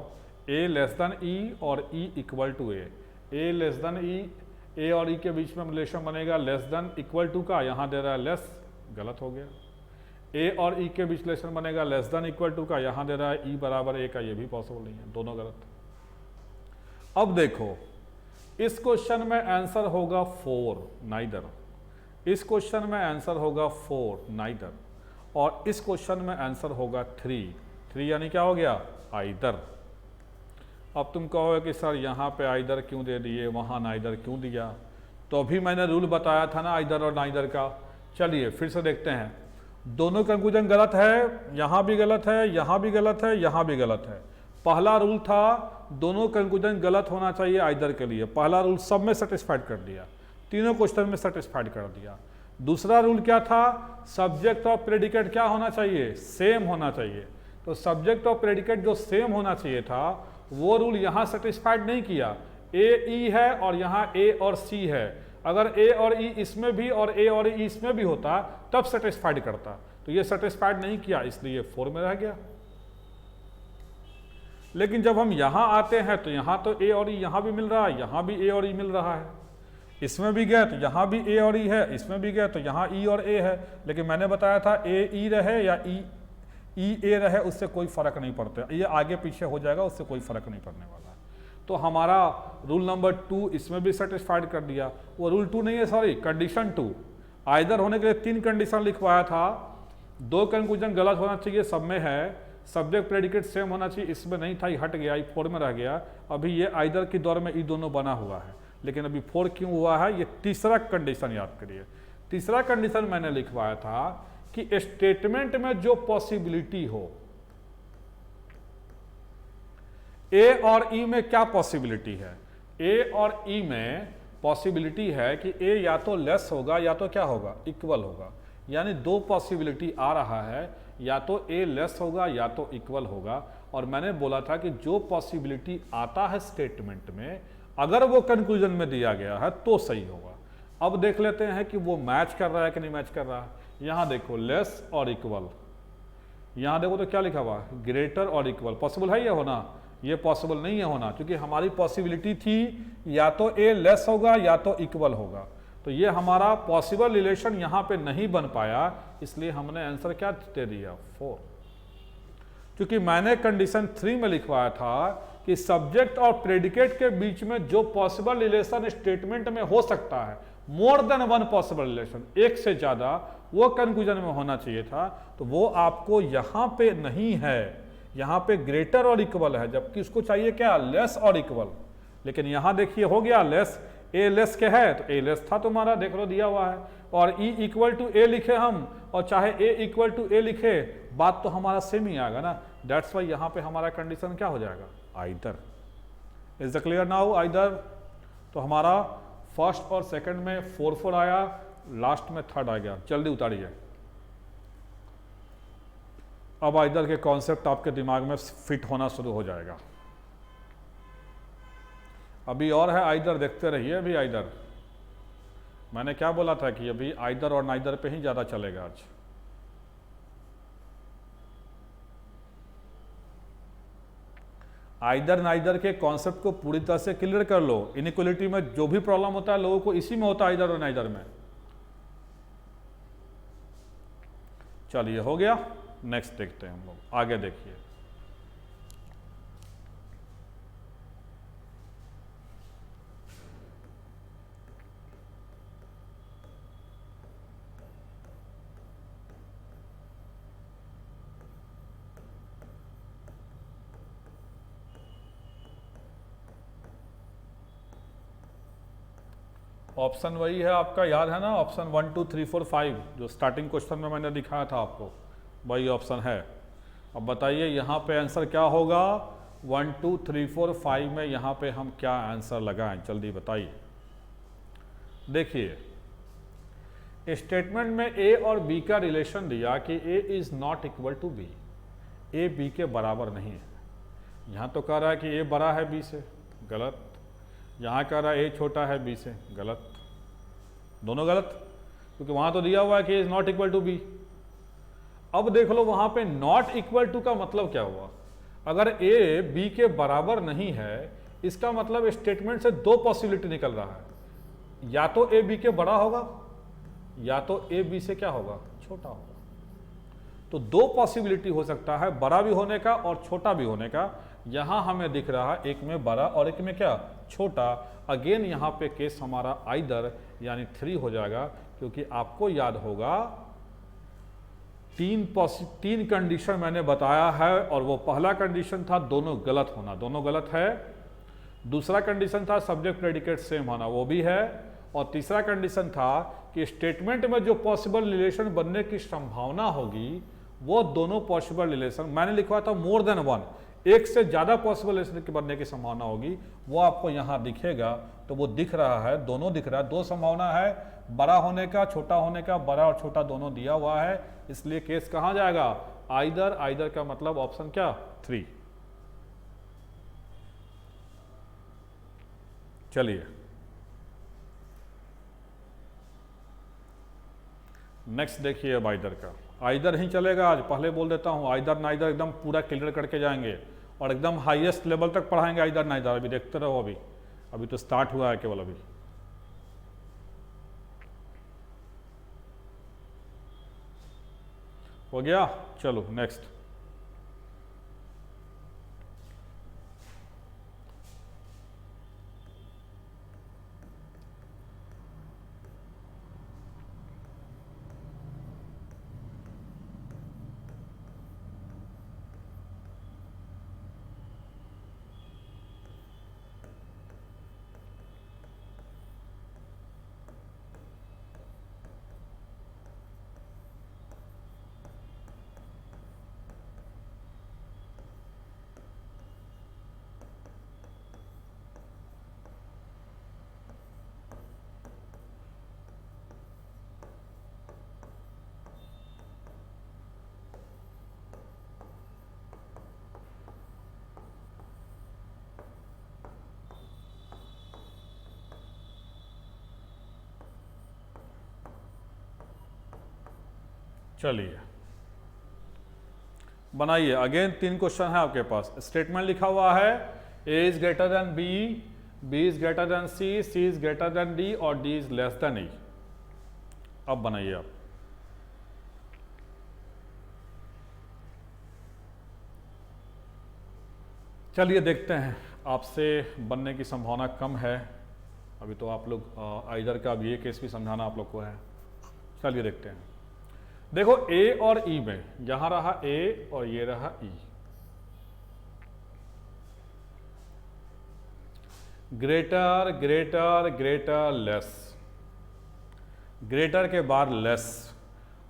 ए लेस देन ई और E equal to A, A less than E, A और ई के बीच में रिलेशन बनेगा लेस देन इक्वल टू का, यहाँ दे रहा है लेस, गलत हो गया। ए और ई के बीच रिलेशन बनेगा लेस देन इक्वल टू का, यहाँ दे रहा है ई बराबर ए का, ये भी पॉसिबल नहीं है, दोनों गलत। अब देखो इस क्वेश्चन में आंसर होगा 4 नाइदर, इस क्वेश्चन में आंसर होगा 4 नाइदर, और इस क्वेश्चन में आंसर होगा 3 यानी क्या हो गया आइदर। अब तुम कहोगे कि सर यहाँ पे आइदर क्यों दे दिए, वहाँ नाइदर क्यों दिया, तो अभी मैंने रूल बताया था ना आइदर और नाइदर का। चलिए फिर से देखते हैं, दोनों कंक्लूजन गलत है, यहाँ भी गलत है, यहाँ भी गलत है, यहाँ भी गलत है। पहला रूल था दोनों कंक्लूजन गलत होना चाहिए आइदर के लिए, पहला रूल सब में सेटिस्फाइड कर दिया, तीनों क्वेश्चन में सेटिस्फाइड कर दिया। दूसरा रूल क्या था, सब्जेक्ट और प्रेडिकेट क्या होना चाहिए, सेम होना चाहिए। तो सब्जेक्ट और प्रेडिकेट जो सेम होना चाहिए था वो रूल यहाँ सेटिस्फाइड नहीं किया। ए ई है और यहाँ ए और सी है, अगर ए और ई इसमें भी और ए और ई इसमें भी होता तब सेटिस्फाइड करता, तो ये सेटिस्फाइड नहीं किया इसलिए 4 में रह गया। लेकिन जब हम यहाँ आते हैं तो यहाँ तो ए और ई यहाँ भी मिल रहा है, यहाँ भी ए और ई मिल रहा है, इसमें भी गए तो यहाँ भी ए और ई है, इसमें भी गए तो यहाँ ई और ए है। लेकिन मैंने बताया था ए ई रहे या ई ए रहे उससे कोई फर्क नहीं पड़ता, ये आगे पीछे हो जाएगा उससे कोई फर्क नहीं पड़ने वाला है। तो हमारा रूल नंबर 2 इसमें भी सेटिस्फाइड कर दिया। वो रूल 2 नहीं है, सॉरी कंडीशन 2। आइदर होने के लिए 3 कंडीशन लिखवाया था, 2 कंक्लूजन गलत होना चाहिए सब में है, सब्जेक्ट प्रेडिकेट सेम होना चाहिए इसमें नहीं था, ये हट गया, ये 4 में रह गया। अभी ये आइदर की दौर में ये दोनों बना हुआ है, लेकिन अभी 4 क्यों हुआ है, ये तीसरा कंडीशन याद करिए। तीसरा कंडीशन मैंने लिखवाया था कि स्टेटमेंट में जो पॉसिबिलिटी हो, ए और ई में क्या पॉसिबिलिटी है, ए और ई में पॉसिबिलिटी है कि ए या तो लेस होगा या तो क्या होगा इक्वल होगा, यानी 2 पॉसिबिलिटी आ रहा है, या तो ए लेस होगा या तो इक्वल होगा। और मैंने बोला था कि जो पॉसिबिलिटी आता है स्टेटमेंट में अगर वो कंक्लूजन में दिया गया है तो सही होगा। अब देख लेते हैं कि वो मैच कर रहा है कि नहीं मैच कर रहा है। यहाँ देखो लेस और इक्वल, यहाँ देखो तो क्या लिखा हुआ है ग्रेटर और इक्वल, पॉसिबल है ये होना, ये पॉसिबल नहीं है होना, क्योंकि हमारी पॉसिबिलिटी थी या तो ए लेस होगा या तो इक्वल होगा। तो ये हमारा पॉसिबल रिलेशन यहाँ पे नहीं बन पाया, इसलिए हमने आंसर क्या दे दिया 4। क्योंकि मैंने कंडीशन 3 में लिखवाया था कि सब्जेक्ट और प्रेडिकेट के बीच में जो पॉसिबल रिलेशन स्टेटमेंट में हो सकता है, मोर देन 1 पॉसिबल रिलेशन, एक से ज्यादा, वो कंक्लूजन में होना चाहिए था। तो वो आपको यहाँ पे नहीं है, यहाँ पे ग्रेटर और इक्वल है, जबकि उसको चाहिए क्या लेस और इक्वल। लेकिन यहाँ देखिए हो गया लेस, ए लेस के है तो ए लेस था तुम्हारा, देख लो दिया हुआ है, और ई इक्वल टू ए लिखे हम, और चाहे ए इक्वल टू ए लिखे, बात तो हमारा सेम ही आएगा ना। दैट्स वाई यहाँ पे हमारा कंडीशन क्या हो जाएगा either. Is the clear now either. तो हमारा फर्स्ट और सेकंड में 4 आया, लास्ट में 3rd आ गया। जल्दी उतारिए। अब आइदर के कॉन्सेप्ट आपके दिमाग में फिट होना शुरू हो जाएगा। अभी और है आइदर, देखते रहिए। अभी आइदर मैंने क्या बोला था कि अभी आइदर और नाइदर पे ही ज्यादा चलेगा आज। आइदर नाइदर के कॉन्सेप्ट को पूरी तरह से क्लियर कर लो। इनइक्वलिटी में जो भी प्रॉब्लम होता है लोगों को इसी में होता है, आइदर और नाइदर में। चलिए हो गया, नेक्स्ट देखते हैं हम लोग, आगे देखिए। ऑप्शन वही है आपका, याद है ना, ऑप्शन 1 2 3 4 5 जो स्टार्टिंग क्वेश्चन में मैंने दिखाया था आपको, वही ऑप्शन है। अब बताइए यहाँ पे आंसर क्या होगा। 1 2 3 4 5 में यहाँ पे हम क्या आंसर लगाएं, जल्दी बताइए। देखिए स्टेटमेंट में ए और बी का रिलेशन दिया कि A is not equal to B, A B के बराबर नहीं है। यहाँ तो कह रहा है कि ए बड़ा है बी से, गलत। यहाँ कह रहा है ए छोटा है बी से, गलत। दोनों गलत, क्योंकि वहाँ तो दिया हुआ है कि A is not equal to B. अब देख लो वहाँ पे नॉट इक्वल टू का मतलब क्या हुआ। अगर ए बी के बराबर नहीं है, इसका मतलब स्टेटमेंट से 2 पॉसिबिलिटी निकल रहा है। या तो ए बी के बड़ा होगा या तो ए बी से क्या होगा, छोटा होगा। तो दो पॉसिबिलिटी हो सकता है, बड़ा भी होने का और छोटा भी होने का। यहां हमें दिख रहा है एक में बड़ा और एक में क्या, छोटा। अगेन यहां पे केस हमारा आइदर यानी 3 हो जाएगा, क्योंकि आपको याद होगा तीन कंडीशन मैंने बताया है, और वो पहला कंडीशन था दोनों गलत होना, दोनों गलत है। दूसरा कंडीशन था सब्जेक्ट प्रेडिकेट सेम होना, वो भी है। और तीसरा कंडीशन था कि स्टेटमेंट में जो पॉसिबल रिलेशन बनने की संभावना होगी वो दोनों पॉसिबल रिलेशन, मैंने लिखवा था मोर देन वन, एक से ज्यादा पॉसिबल रिलेशन के बनने की संभावना होगी, वो आपको यहां दिखेगा। तो वो दिख रहा है, दोनों दिख रहा है, दो संभावना है, बड़ा होने का, छोटा होने का। बड़ा और छोटा दोनों दिया हुआ है, इसलिए केस कहां जाएगा, आइदर। आइदर का मतलब ऑप्शन क्या, 3। चलिए नेक्स्ट देखिए अब आइदर का। आइदर ही चलेगा आज, पहले बोल देता हूं, आइदर नाइदर एकदम पूरा क्लियर करके जाएंगे और एकदम हाईएस्ट लेवल तक पढ़ाएंगे आइदर नाइदर। अभी देखते रहो, अभी तो स्टार्ट हुआ है केवल अभी। हो गया, चलो नेक्स्ट। चलिए बनाइए। अगेन 3 क्वेश्चन है आपके पास। स्टेटमेंट लिखा हुआ है A is greater than B, B is greater than C, C is greater than D और D is less than E. अब बनाइए आप। चलिए देखते हैं, आपसे बनने की संभावना कम है। अभी तो आप लोग आइदर का अब ये केस भी समझाना आप लोग को है। चलिए देखते हैं। देखो ए और ई में, यहां रहा ए और ये रहा E. Greater greater greater less, greater के बाद लेस।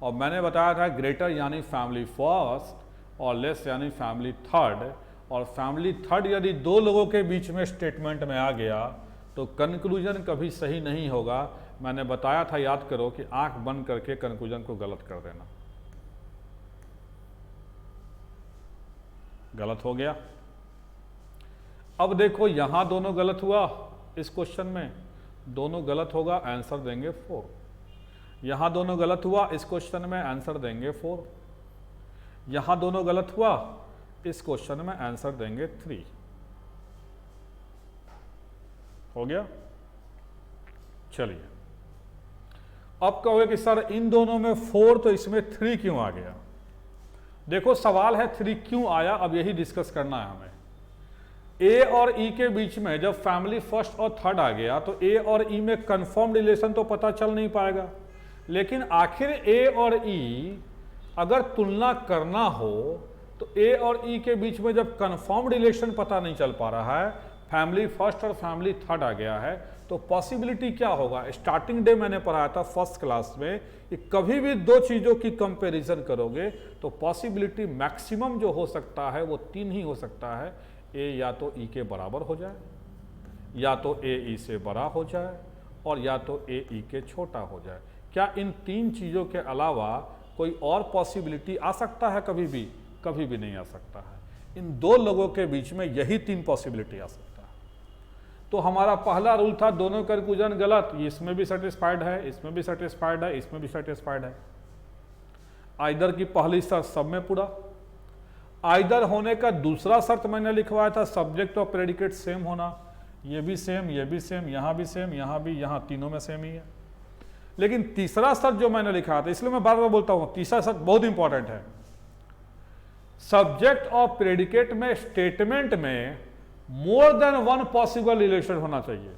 और मैंने बताया था ग्रेटर यानी फैमिली फर्स्ट और लेस यानी फैमिली थर्ड। और फैमिली थर्ड यदि दो लोगों के बीच में स्टेटमेंट में आ गया तो कंक्लूजन कभी सही नहीं होगा। मैंने बताया था, याद करो, कि आंख बंद करके कंक्लूजन को गलत कर देना। गलत हो गया। अब देखो यहां दोनों गलत हुआ, इस क्वेश्चन में दोनों गलत होगा, आंसर देंगे 4। यहां दोनों गलत हुआ, इस क्वेश्चन में आंसर देंगे 4। यहां दोनों गलत हुआ, इस क्वेश्चन में आंसर देंगे 3। हो गया। चलिए अब कहोगे कि सर इन दोनों में 4 तो इसमें 3 क्यों आ गया। देखो सवाल है 3 क्यों आया, अब यही डिस्कस करना है हमें। ए और ई के बीच में जब फैमिली फर्स्ट और थर्ड आ गया तो ए और ई में कंफर्म रिलेशन तो पता चल नहीं पाएगा। लेकिन आखिर ए और ई अगर तुलना करना हो तो ए और ई के बीच में जब कंफर्म रिलेशन पता नहीं चल पा रहा है, फैमिली फर्स्ट और फैमिली थर्ड आ गया है, तो पॉसिबिलिटी क्या होगा। स्टार्टिंग डे मैंने पढ़ाया था फर्स्ट क्लास में कि कभी भी दो चीजों की कंपैरिजन करोगे तो पॉसिबिलिटी मैक्सिमम जो हो सकता है वो 3 ही हो सकता है। ए या तो ई के बराबर हो जाए, या तो ए ई से बड़ा हो जाए, और या तो ए ई के छोटा हो जाए। क्या इन 3 चीजों के अलावा कोई और पॉसिबिलिटी आ सकता है कभी भी? कभी भी नहीं आ सकता है। इन दो लोगों के बीच में यही 3 पॉसिबिलिटी आ सकता है। तो हमारा पहला रूल था दोनों कंक्लूजन गलत, इसमें भी सेटिस्फाइड है, इसमें भी सेटिस्फाइड है, इसमें भी सेटिस्फाइड है। आइदर की पहली शर्त सब में पूरा। आइदर होने का दूसरा शर्त मैंने लिखवाया था सब्जेक्ट और प्रेडिकेट सेम होना। ये भी सेम, ये भी सेम, यहाँ भी सेम, यहाँ भी, यहाँ तीनों में सेम ही है। लेकिन तीसरा शर्त जो मैंने लिखा था, इसलिए मैं बार बार बोलता हूँ तीसरा शर्त बहुत इंपॉर्टेंट है। सब्जेक्ट और प्रेडिकेट में स्टेटमेंट में more than one possible relation होना चाहिए।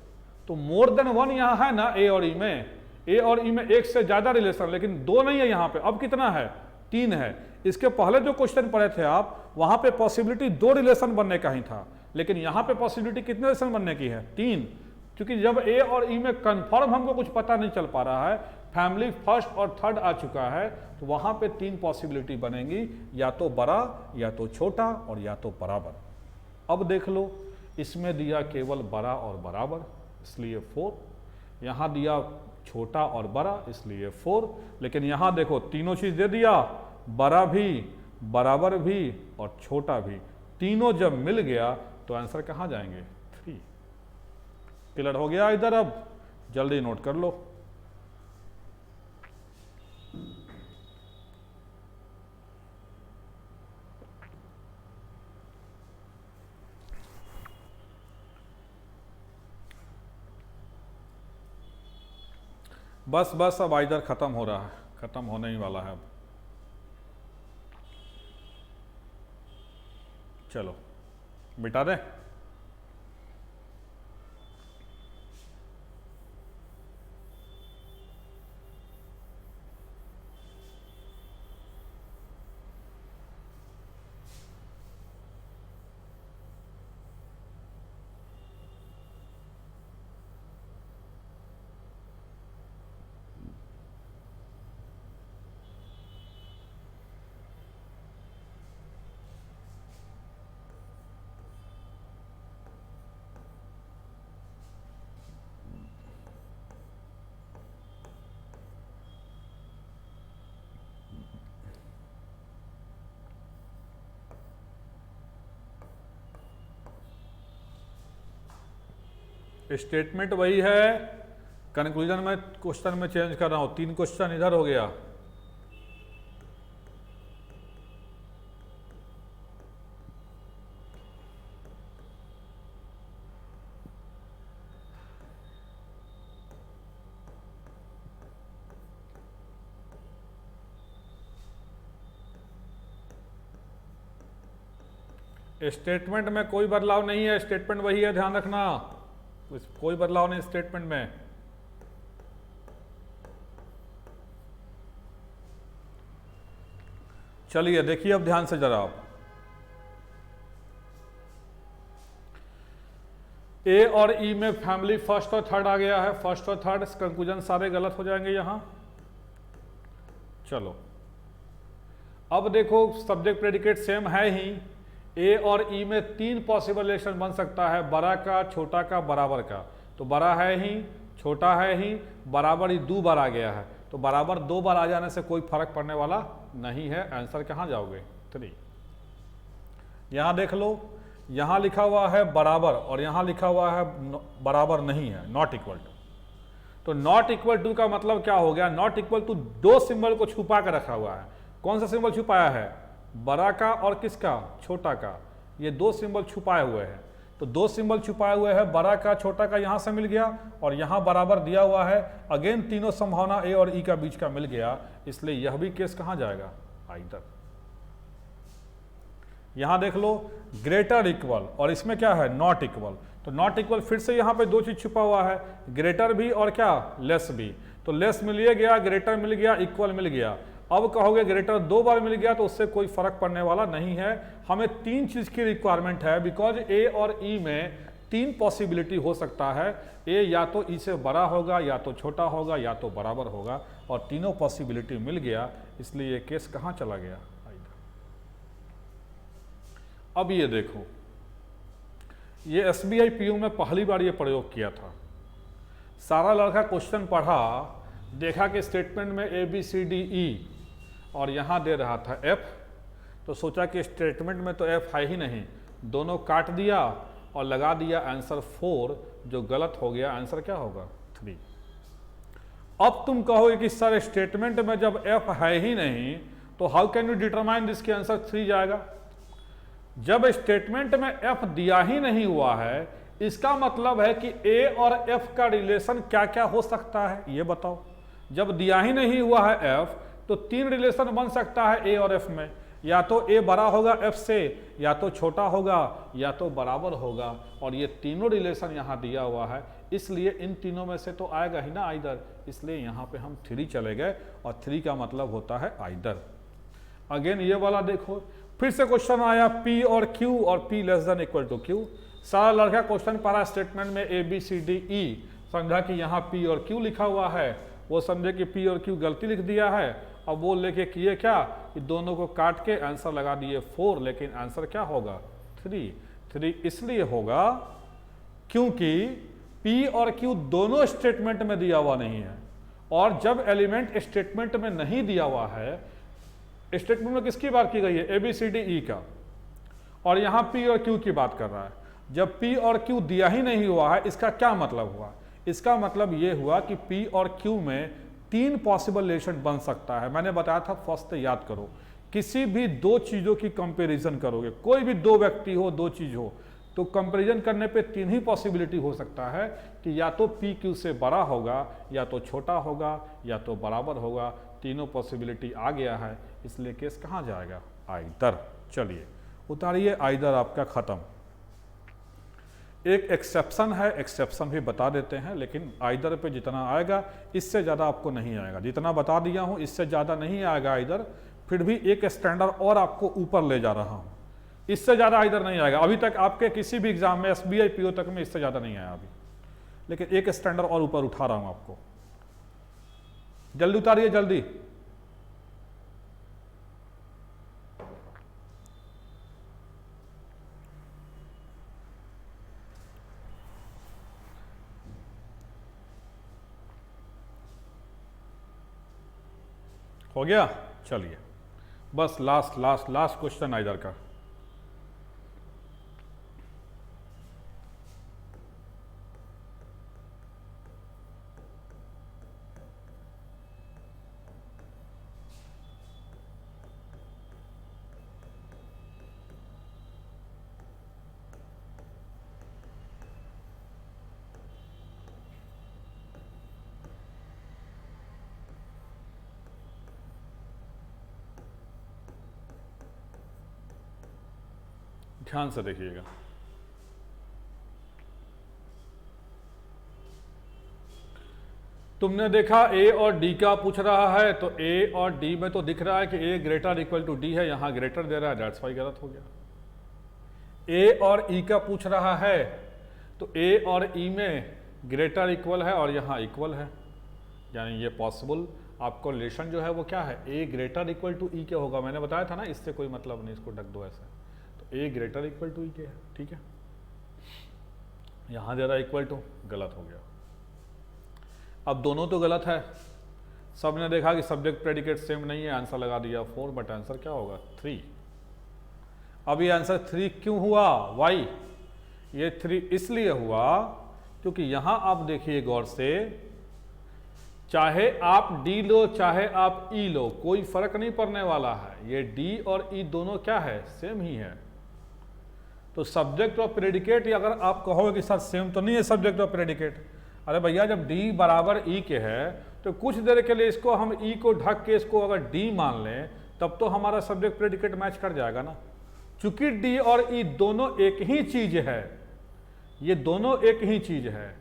तो मोर देन वन यहाँ है ना ए और ई में, ए और ई में एक से ज्यादा रिलेशन, लेकिन दो नहीं है यहाँ पे। अब कितना है? 3 है। इसके पहले जो क्वेश्चन पढ़े थे आप, वहां पे पॉसिबिलिटी 2 रिलेशन बनने का ही था, लेकिन यहाँ पे पॉसिबिलिटी कितने रिलेशन बनने की है? 3। क्योंकि जब ए और ई में कंफर्म हमको कुछ पता नहीं चल पा रहा है, फैमिली फर्स्ट और थर्ड आ चुका है, तो वहां पे 3 पॉसिबिलिटी बनेंगी, या तो बड़ा, या तो छोटा, और या तो बराबर। अब देख लो, इसमें दिया केवल बड़ा और बराबर, इसलिए 4। यहां दिया छोटा और बड़ा, इसलिए 4। लेकिन यहां देखो तीनों चीज दे दिया, बड़ा भी, बराबर भी और छोटा भी। तीनों जब मिल गया तो आंसर कहां जाएंगे? 3। क्लियर हो गया? इधर अब जल्दी नोट कर लो। बस बस अब इधर खत्म हो रहा है, खत्म होने ही वाला है अब। चलो मिटा दें। स्टेटमेंट वही है, कंक्लूजन में क्वेश्चन में चेंज कर रहा हूं। 3 क्वेश्चन इधर हो गया। स्टेटमेंट में कोई बदलाव नहीं है, स्टेटमेंट वही है, ध्यान रखना, कोई बदलाव नहीं स्टेटमेंट में। चलिए देखिए अब ध्यान से जरा आप, ए और ई में फैमिली फर्स्ट और थर्ड आ गया है। फर्स्ट और थर्ड कंक्लूजन सारे गलत हो जाएंगे यहां। चलो अब देखो, सब्जेक्ट प्रेडिकेट सेम है ही, ए और ई में 3 पॉसिबल रिलेशन बन सकता है, बड़ा का, छोटा का, बराबर का। तो बड़ा है ही, छोटा है ही, बराबर ही 2 बार आ गया है, तो बराबर 2 बार आ जाने से कोई फर्क पड़ने वाला नहीं है। आंसर कहां जाओगे? 3। यहां देख लो, यहां लिखा हुआ है बराबर और यहां लिखा हुआ है बराबर नहीं है, नॉट इक्वल टू। तो नॉट इक्वल टू का मतलब क्या हो गया? नॉट इक्वल टू 2 सिंबल को छुपा कर रखा हुआ है। कौन सा सिंबल छुपाया है? बड़ा का और किसका? छोटा का। ये 2 सिंबल छुपाए हुए हैं। तो 2 सिंबल छुपाए हुए हैं, बड़ा का, छोटा का, यहां से मिल गया और यहां बराबर दिया हुआ है। अगेन तीनों संभावना ए और ई का बीच का मिल गया, इसलिए यह भी केस कहां जाएगा? आइदर। यहां देख लो, ग्रेटर इक्वल और इसमें क्या है? Not equal. तो नॉट इक्वल फिर से यहां पे 2 चीज छुपा हुआ है, ग्रेटर भी और क्या? लेस भी। तो लेस मिल गया, ग्रेटर मिल गया, इक्वल मिल गया। अब कहोगे ग्रेटर 2 बार मिल गया तो उससे कोई फर्क पड़ने वाला नहीं है। हमें 3 चीज की रिक्वायरमेंट है, बिकॉज ए और ई में 3 पॉसिबिलिटी हो सकता है। ए या तो ई से बड़ा होगा, या तो छोटा होगा, या तो बराबर होगा, और तीनों पॉसिबिलिटी मिल गया, इसलिए ये केस कहां चला गया? अब ये देखो, ये एसबीआई पीओ में पहली बार ये प्रयोग किया था। सारा लड़का क्वेश्चन पढ़ा, देखा कि स्टेटमेंट में A B C D E और यहाँ दे रहा था एफ, तो सोचा कि स्टेटमेंट में तो एफ है ही नहीं, दोनों काट दिया और लगा दिया आंसर 4, जो गलत हो गया। आंसर क्या होगा? 3। अब तुम कहोगे कि सर स्टेटमेंट में जब एफ है ही नहीं तो how can you determine this की आंसर 3 जाएगा? जब स्टेटमेंट में एफ दिया ही नहीं हुआ है, इसका मतलब है कि ए और एफ का रिलेशन क्या क्या हो सकता है ये बताओ। जब दिया ही नहीं हुआ है एफ, तो 3 रिलेशन बन सकता है ए और एफ में, या तो ए बड़ा होगा एफ से, या तो छोटा होगा, या तो बराबर होगा, और ये तीनों रिलेशन यहाँ दिया हुआ है, इसलिए इन तीनों में से तो आएगा ही ना आइदर, इसलिए यहाँ पे हम 3 चले गए, और 3 का मतलब होता है आइदर। अगेन ये वाला देखो, फिर से क्वेश्चन आया P और Q और P less than equal to Q। सारा लड़का क्वेश्चन पढ़ा स्टेटमेंट में A B C D E, समझा कि यहाँ P और Q लिखा हुआ है, वो समझे कि P और Q गलती लिख दिया है। अब वो लेके किए क्या कि दोनों को काट के आंसर लगा दिए 4, लेकिन आंसर क्या होगा 3 इसलिए होगा क्योंकि P और Q दोनों स्टेटमेंट में दिया हुआ नहीं है, और जब एलिमेंट स्टेटमेंट में नहीं दिया हुआ है, स्टेटमेंट में किसकी बात की गई है ABCDE का, और यहाँ P और Q की बात कर रहा है। जब P और Q दिया ही नहीं हुआ है, इसका क्या मतलब हुआ, इसका मतलब ये हुआ कि P और Q में 3 पॉसिबल रिलेशन बन सकता है। मैंने बताया था फर्स्ट याद करो, किसी भी 2 चीजों की कंपैरिजन करोगे, कोई भी 2 व्यक्ति हो 2 चीज हो, तो कंपैरिजन करने पे 3 ही पॉसिबिलिटी हो सकता है कि या तो P Q से बड़ा होगा, या तो छोटा होगा, या तो बराबर होगा। तीनों पॉसिबिलिटी आ गया है, इसलिए केस कहाँ जाएगा आइदर। चलिए उतारिए आइदर आपका खत्म। एक एक्सेप्शन है, एक्सेप्शन भी बता देते हैं, लेकिन आइदर पे जितना आएगा इससे ज़्यादा आपको नहीं आएगा, जितना बता दिया हूँ इससे ज़्यादा नहीं आएगा आइदर। फिर भी एक स्टैंडर्ड और आपको ऊपर ले जा रहा हूँ, इससे ज़्यादा आइदर नहीं आएगा। अभी तक आपके किसी भी एग्जाम में SBI PO तक में इससे ज़्यादा नहीं आया अभी, लेकिन एक स्टैंडर्ड और ऊपर उठा रहा हूँ आपको। जल्दी उतारिए जल्दी। हो गया, चलिए बस लास्ट क्वेश्चन आइदर का। ध्यान से देखिएगा। तुमने देखा A और D का पूछ रहा है, तो A और D में तो दिख रहा है कि A greater equal to D है, यहां ग्रेटर दे रहा है, दैट्स वाई गलत हो गया। A और E का पूछ रहा है, तो A और E में ग्रेटर इक्वल है और यहां इक्वल है, यानी ये पॉसिबल आपको रिलेशन जो है वो क्या है A greater equal to E के होगा। मैंने बताया था ना, इससे कोई मतलब नहीं, इसको ढक दो ऐसे, तो A greater equal to E के है, ठीक है। यहां दे रहा इक्वल टू, गलत हो गया। अब दोनों तो गलत है, सब ने देखा कि सब्जेक्ट प्रेडिकेट सेम नहीं है, आंसर लगा दिया 4, बट आंसर क्या होगा 3। अब ये आंसर 3 क्यों हुआ, वाई? ये 3 इसलिए हुआ क्योंकि यहां आप देखिए गौर से, चाहे आप D लो चाहे आप E लो, कोई फर्क नहीं पड़ने वाला है। ये D और E दोनों क्या है, सेम ही है। तो सब्जेक्ट और प्रेडिकेट, अगर आप कहोगे कि सर सेम तो नहीं है सब्जेक्ट और प्रेडिकेट, अरे भैया जब D बराबर E के है तो कुछ देर के लिए इसको हम E को ढक के इसको अगर D मान लें, तब तो हमारा सब्जेक्ट प्रेडिकेट मैच कर जाएगा ना। चूंकि D और E दोनों एक ही चीज है, ये दोनों एक ही चीज है,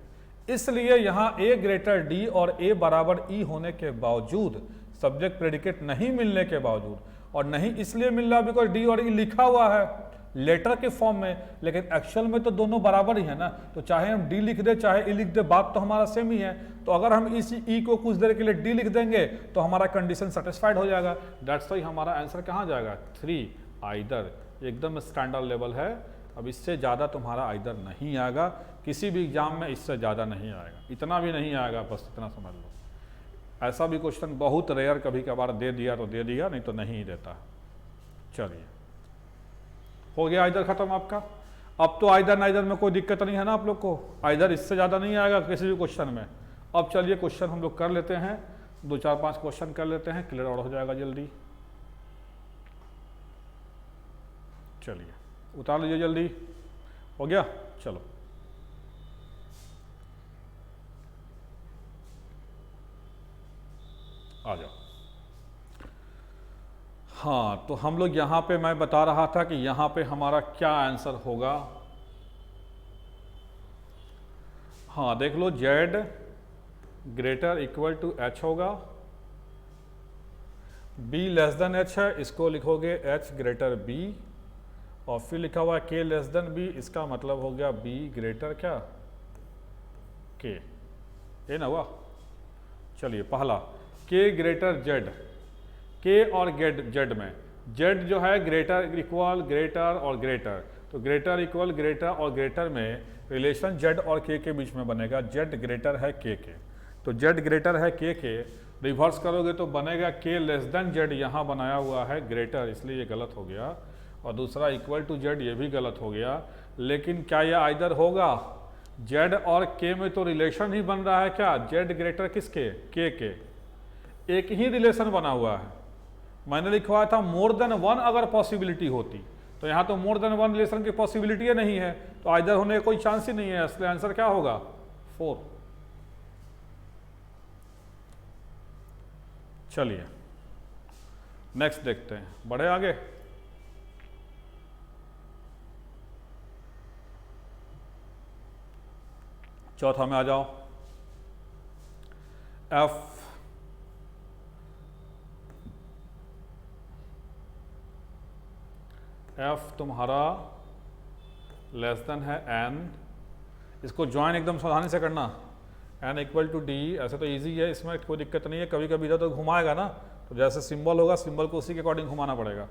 इसलिए यहां A ग्रेटर D और A बराबर E होने के बावजूद, सब्जेक्ट प्रेडिकेट नहीं मिलने के बावजूद, और नहीं इसलिए मिल रहा बिकॉज D और E लिखा हुआ है लेटर के फॉर्म में, लेकिन एक्चुअल में तो दोनों बराबर ही है ना। तो चाहे हम D लिख दे चाहे E लिख दे, बात तो हमारा सेम ही है। तो अगर हम इस E को कुछ देर के लिए D लिख देंगे तो हमारा कंडीशन सेटिस्फाइड हो जाएगा। दैट्स वाई हमारा आंसर कहाँ जाएगा 3 आइदर, एकदम स्टैंडर्ड लेवल है। अब इससे ज़्यादा तुम्हारा आइदर नहीं आएगा, किसी भी एग्जाम में इससे ज़्यादा नहीं आएगा, इतना भी नहीं आएगा, बस इतना समझ लो। ऐसा भी क्वेश्चन बहुत रेयर कभी कभार दे दिया तो दे दिया, नहीं तो नहीं ही देता। चलिए हो गया आइदर खत्म आपका। अब तो आइदर नाइदर में कोई दिक्कत नहीं है ना आप लोग को, आइदर इससे ज़्यादा नहीं आएगा किसी भी क्वेश्चन में। अब चलिए क्वेश्चन हम लोग कर लेते हैं, 2 4 5 क्वेश्चन कर लेते हैं, क्लियर और हो जाएगा जल्दी। चलिए उतार लीजिए जल्दी, हो गया। चलो आ जाओ। हाँ, तो हम लोग यहाँ पे मैं बता रहा था कि यहाँ पे हमारा क्या आंसर होगा। हाँ देख लो, Z greater equal to H होगा, बी लेस देन एच है, इसको लिखोगे एच ग्रेटर बी, और फिर लिखा हुआ है के लेस देन बी, इसका मतलब हो गया बी ग्रेटर क्या के, ये ना हुआ। चलिए पहला के ग्रेटर जेड, के और जेड में जेड जो है ग्रेटर इक्वल ग्रेटर और ग्रेटर, तो ग्रेटर इक्वल ग्रेटर और ग्रेटर में रिलेशन जेड और के बीच में बनेगा, जेड ग्रेटर है के, तो जेड ग्रेटर है के रिवर्स करोगे तो बनेगा के लेस देन जेड, यहाँ बनाया हुआ है ग्रेटर, इसलिए ये गलत हो गया, और दूसरा इक्वल टू जेड, ये भी गलत हो गया। लेकिन क्या ये आइदर होगा? जेड और के में तो रिलेशन ही बन रहा है क्या, जेड ग्रेटर किसके, के, एक ही रिलेशन बना हुआ है। मैंने लिखवाया था मोर देन वन अगर पॉसिबिलिटी होती, तो यहाँ तो मोर देन वन रिलेशन की पॉसिबिलिटी नहीं है, तो आइदर होने का कोई चांस ही नहीं है, इसलिए आंसर क्या होगा 4। चलिए नेक्स्ट देखते हैं, बढ़े आगे। चौथा में आ जाओ, एफ तुम्हारा लेस देन है एन, इसको ज्वाइन एकदम सावधानी से करना, एन इक्वल टू डी, ऐसे तो इजी है, इसमें कोई दिक्कत नहीं है, कभी कभी इधर तो घुमाएगा ना, तो जैसे सिंबल होगा सिंबल को उसी के अकॉर्डिंग घुमाना पड़ेगा,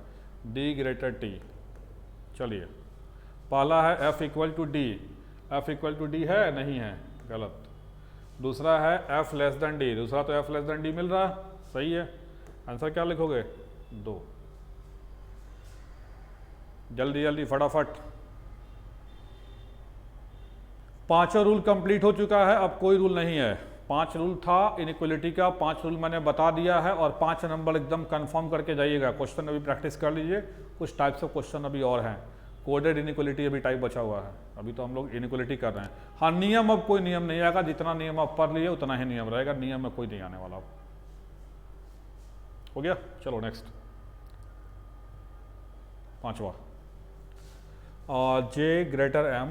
डी ग्रेटर टी। चलिए पहला है F equal to D, F equal to D है नहीं है, गलत। दूसरा है एफ लेस देन डी, दूसरा तो एफ लेस देन डी मिल रहा है, सही है। आंसर क्या लिखोगे 2, जल्दी जल्दी फटाफट। पांचों रूल कंप्लीट हो चुका है, अब कोई रूल नहीं है, 5 रूल था इनइक्वलिटी का, 5 रूल मैंने बता दिया है, और 5 नंबर एकदम कंफर्म करके जाइएगा। क्वेश्चन अभी प्रैक्टिस कर लीजिए, कुछ टाइप्स ऑफ क्वेश्चन अभी और हैं, कोडेड इनइक्वलिटी अभी टाइप बचा हुआ है, अभी तो हम लोग इनइक्वलिटी कर रहे हैं। हाँ नियम, अब कोई नियम नहीं आएगा, जितना नियम आप पढ़ लिए उतना ही नियम रहेगा, नियम में कोई नहीं आने वाला। हो गया, चलो नेक्स्ट, 5वां, J greater M,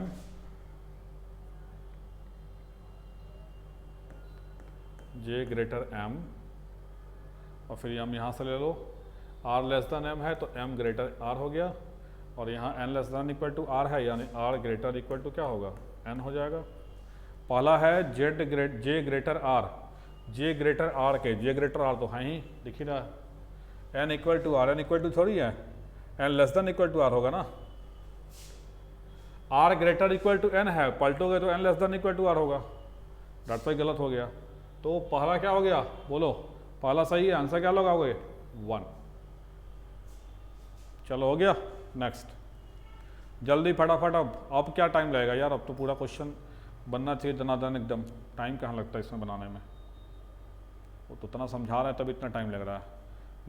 J greater M, और फिर हम यहाँ से ले लो, आर लेस देन एम है तो एम ग्रेटर आर हो गया, और यहाँ N less than equal to R है, यानी आर ग्रेटर इक्वल टू क्या होगा एन हो जाएगा। पहला है J greater R, J greater R के, जे ग्रेटर आर तो है ही, दिख ही रहा है, N equal to R, N equal to थोड़ी है, N less than equal to R होगा ना, R greater equal to N है, पलटोगे तो N less than equal to R होगा, डॉट पर गलत हो गया, तो पहला क्या हो गया बोलो, पहला सही है, आंसर क्या लगाओगे 1। चलो हो गया, नेक्स्ट जल्दी फटाफट। अब क्या टाइम लगेगा यार, अब तो पूरा क्वेश्चन बनना चाहिए दनादन एकदम, टाइम कहाँ लगता है इसमें बनाने में, वो तो इतना समझा रहे हैं तब इतना टाइम लग रहा है।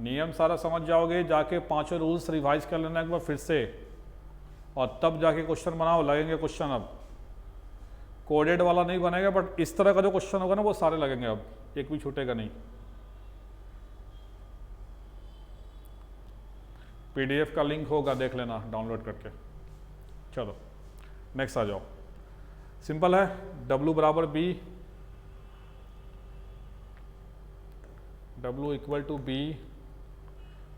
नियम सारा समझ जाओगे, जाके 5 रूल्स रिवाइज कर लेना एक बार फिर से, और तब जाके क्वेश्चन बनाओ, लगेंगे क्वेश्चन। अब कोडेड वाला नहीं बनेगा, बट इस तरह का जो क्वेश्चन होगा ना वो सारे लगेंगे, अब एक भी छूटेगा नहीं। पीडीएफ का लिंक होगा, देख लेना डाउनलोड करके। चलो नेक्स्ट आ जाओ, सिंपल है, W बराबर B, W equal to B,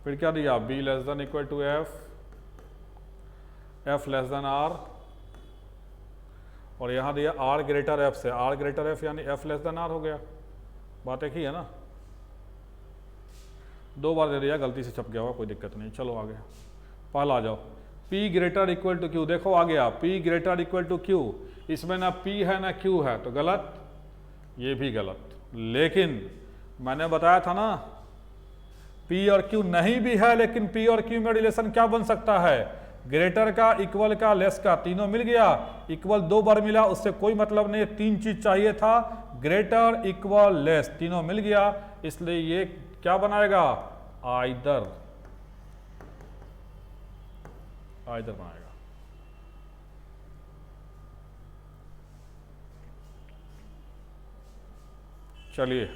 फिर क्या दिया B less than equal to F, F less than R, और यहाँ दिया R ग्रेटर F से, R ग्रेटर F यानी F लेस देन R हो गया, बात एक ही है ना, 2 बार दे दिया, गलती से छप गया हुआ, कोई दिक्कत नहीं। चलो आगे, पहला आ जाओ, P greater equal to Q, देखो आ गया P greater equal to Q, इसमें ना P है ना Q है, तो गलत, ये भी गलत। लेकिन मैंने बताया था ना P और Q नहीं भी है, लेकिन P और Q में रिलेशन क्या बन सकता है, ग्रेटर का, इक्वल का, लेस का, तीनों मिल गया, इक्वल 2 बार मिला उससे कोई मतलब नहीं, 3 चीज चाहिए था, ग्रेटर इक्वल लेस, तीनों मिल गया, इसलिए ये क्या बनाएगा आइदर, आइदर बनाएगा। चलिए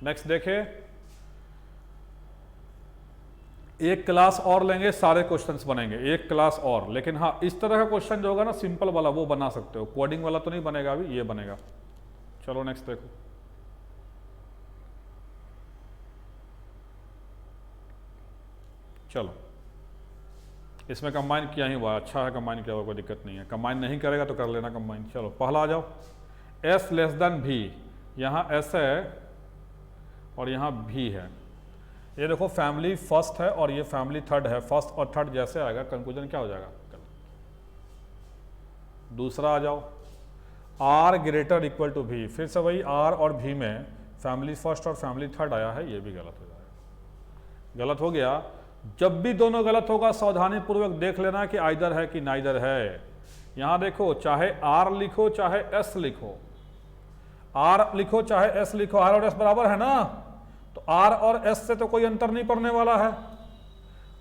नेक्स्ट देखें, एक क्लास और लेंगे, सारे क्वेश्चंस बनेंगे, एक क्लास और। लेकिन हाँ, इस तरह का क्वेश्चन जो होगा ना सिंपल वाला, वो बना सकते हो, कोडिंग वाला तो नहीं बनेगा अभी, ये बनेगा। चलो नेक्स्ट देखो, चलो इसमें कंबाइन किया ही हुआ, अच्छा है कंबाइन किया हुआ, कोई दिक्कत नहीं है। कंबाइन नहीं करेगा तो कर लेना कंबाइन। चलो पहला आ जाओ, एस लेस देन भी, यहाँ एस है और यहाँ भी है। ये देखो फैमिली फर्स्ट है और ये फैमिली थर्ड है, फर्स्ट और थर्ड जैसे आएगा कंक्लूजन क्या हो जाएगा? दूसरा आ जाओ, आर ग्रेटर इक्वल टू भी, फिर से वही आर और भी में फैमिली फर्स्ट और फैमिली थर्ड आया है, ये भी गलत हो जाएगा। गलत हो गया। जब भी दोनों गलत होगा सावधानी पूर्वक देख लेना कि आइदर है कि नाइदर है। यहां देखो, चाहे आर लिखो चाहे एस लिखो, आर लिखो चाहे एस लिखो, आर और एस बराबर है ना, तो आर और एस से तो कोई अंतर नहीं पड़ने वाला है।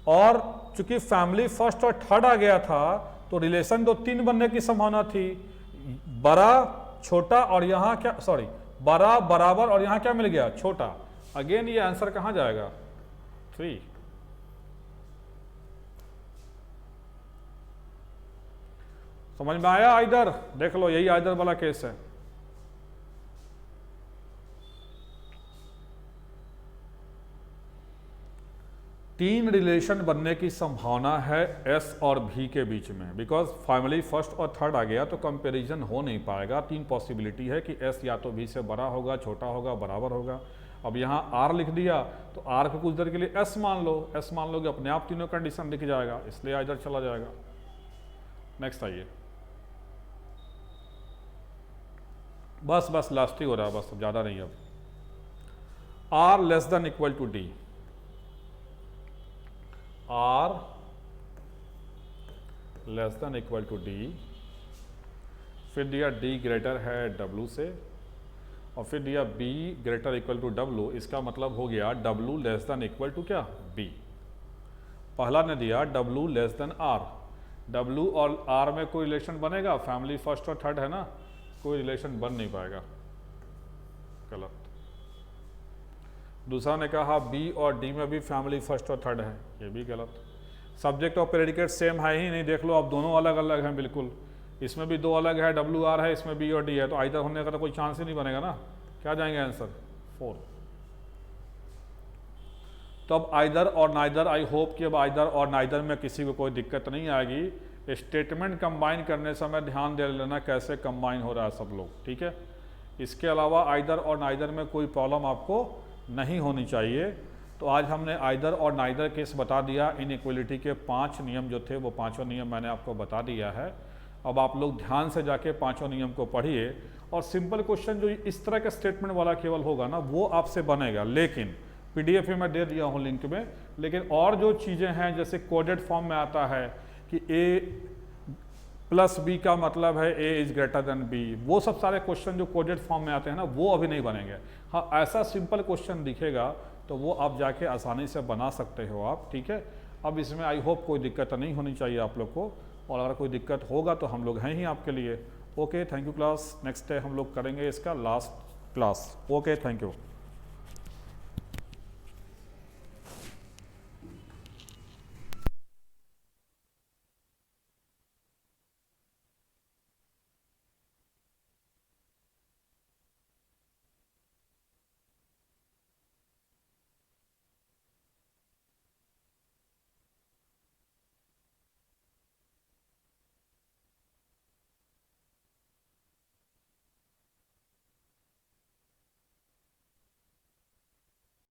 और चूंकि फैमिली फर्स्ट और थर्ड आ गया था तो रिलेशन तो 3 बनने की संभावना थी, बड़ा छोटा और यहां क्या, सॉरी बड़ा बराबर और यहां क्या मिल गया? छोटा। अगेन ये आंसर कहां जाएगा? 3। समझ में आया? आइदर देख लो, यही आइदर वाला केस है। तीन रिलेशन बनने की संभावना है एस और भी के बीच में, बिकॉज फैमिली फर्स्ट और थर्ड आ गया तो कंपैरिजन हो नहीं पाएगा। 3 पॉसिबिलिटी है कि एस या तो भी से बड़ा होगा, छोटा होगा, बराबर होगा। अब यहाँ आर लिख दिया तो आर को कुछ देर के लिए एस मान लो, एस मान लोगे अपने आप तीनों कंडीशन दिख जाएगा, इसलिए इधर चला जाएगा। नेक्स्ट आइए, बस लास्ट ही हो रहा है, बस ज़्यादा नहीं। अब R less than equal to D, R less than equal to D, फिर दिया डी ग्रेटर है डब्लू से, और फिर दिया B greater equal to W. इसका मतलब हो गया W less than equal to क्या? बी। पहला ने दिया W less than R, W और आर में कोई रिलेशन बनेगा? फैमिली फर्स्ट और थर्ड है ना, कोई रिलेशन बन नहीं पाएगा, गलत। दूसरा ने कहा बी और डी में भी फैमिली फर्स्ट और थर्ड है, ये भी गलत। सब्जेक्ट और प्रेडिकेट सेम है ही नहीं, देख लो अब दोनों अलग अलग हैं बिल्कुल। इसमें भी 2 अलग है, डब्ल्यू आर है, इसमें बी और डी है, तो आइदर होने का तो कोई चांस ही नहीं बनेगा ना। क्या जाएंगे आंसर? 4। तो अब आइदर और नाइदर, आई होप कि अब आइदर और नाइदर में किसी को कोई दिक्कत नहीं आएगी। स्टेटमेंट कंबाइन करने समय ध्यान दे लेना कैसे कंबाइन हो रहा है सब लोग, ठीक है। इसके अलावा आइदर और नाइदर में कोई प्रॉब्लम आपको नहीं होनी चाहिए। तो आज हमने आइदर और नाइदर केस बता दिया, इनइक्वलिटी के 5 नियम जो थे वो 5 नियम मैंने आपको बता दिया है। अब आप लोग ध्यान से जाके 5 नियम को पढ़िए, और सिंपल क्वेश्चन जो इस तरह का स्टेटमेंट वाला केवल होगा ना वो आपसे बनेगा, लेकिन PDF में मैं दे दिया हूँ लिंक में। लेकिन और जो चीज़ें हैं जैसे कोडेड फॉर्म में आता है कि A प्लस B का मतलब है A is greater then B, वो सब सारे क्वेश्चन जो कोडेड फॉर्म में आते हैं ना वो अभी नहीं बनेंगे। हाँ, ऐसा सिंपल क्वेश्चन दिखेगा तो वो आप जाके आसानी से बना सकते हो आप, ठीक है। अब इसमें आई होप कोई दिक्कत नहीं होनी चाहिए आप लोग को, और अगर कोई दिक्कत होगा तो हम लोग हैं ही आपके लिए। Okay, thank you class. Next day हम लोग करेंगे इसका last class. Okay, thank you.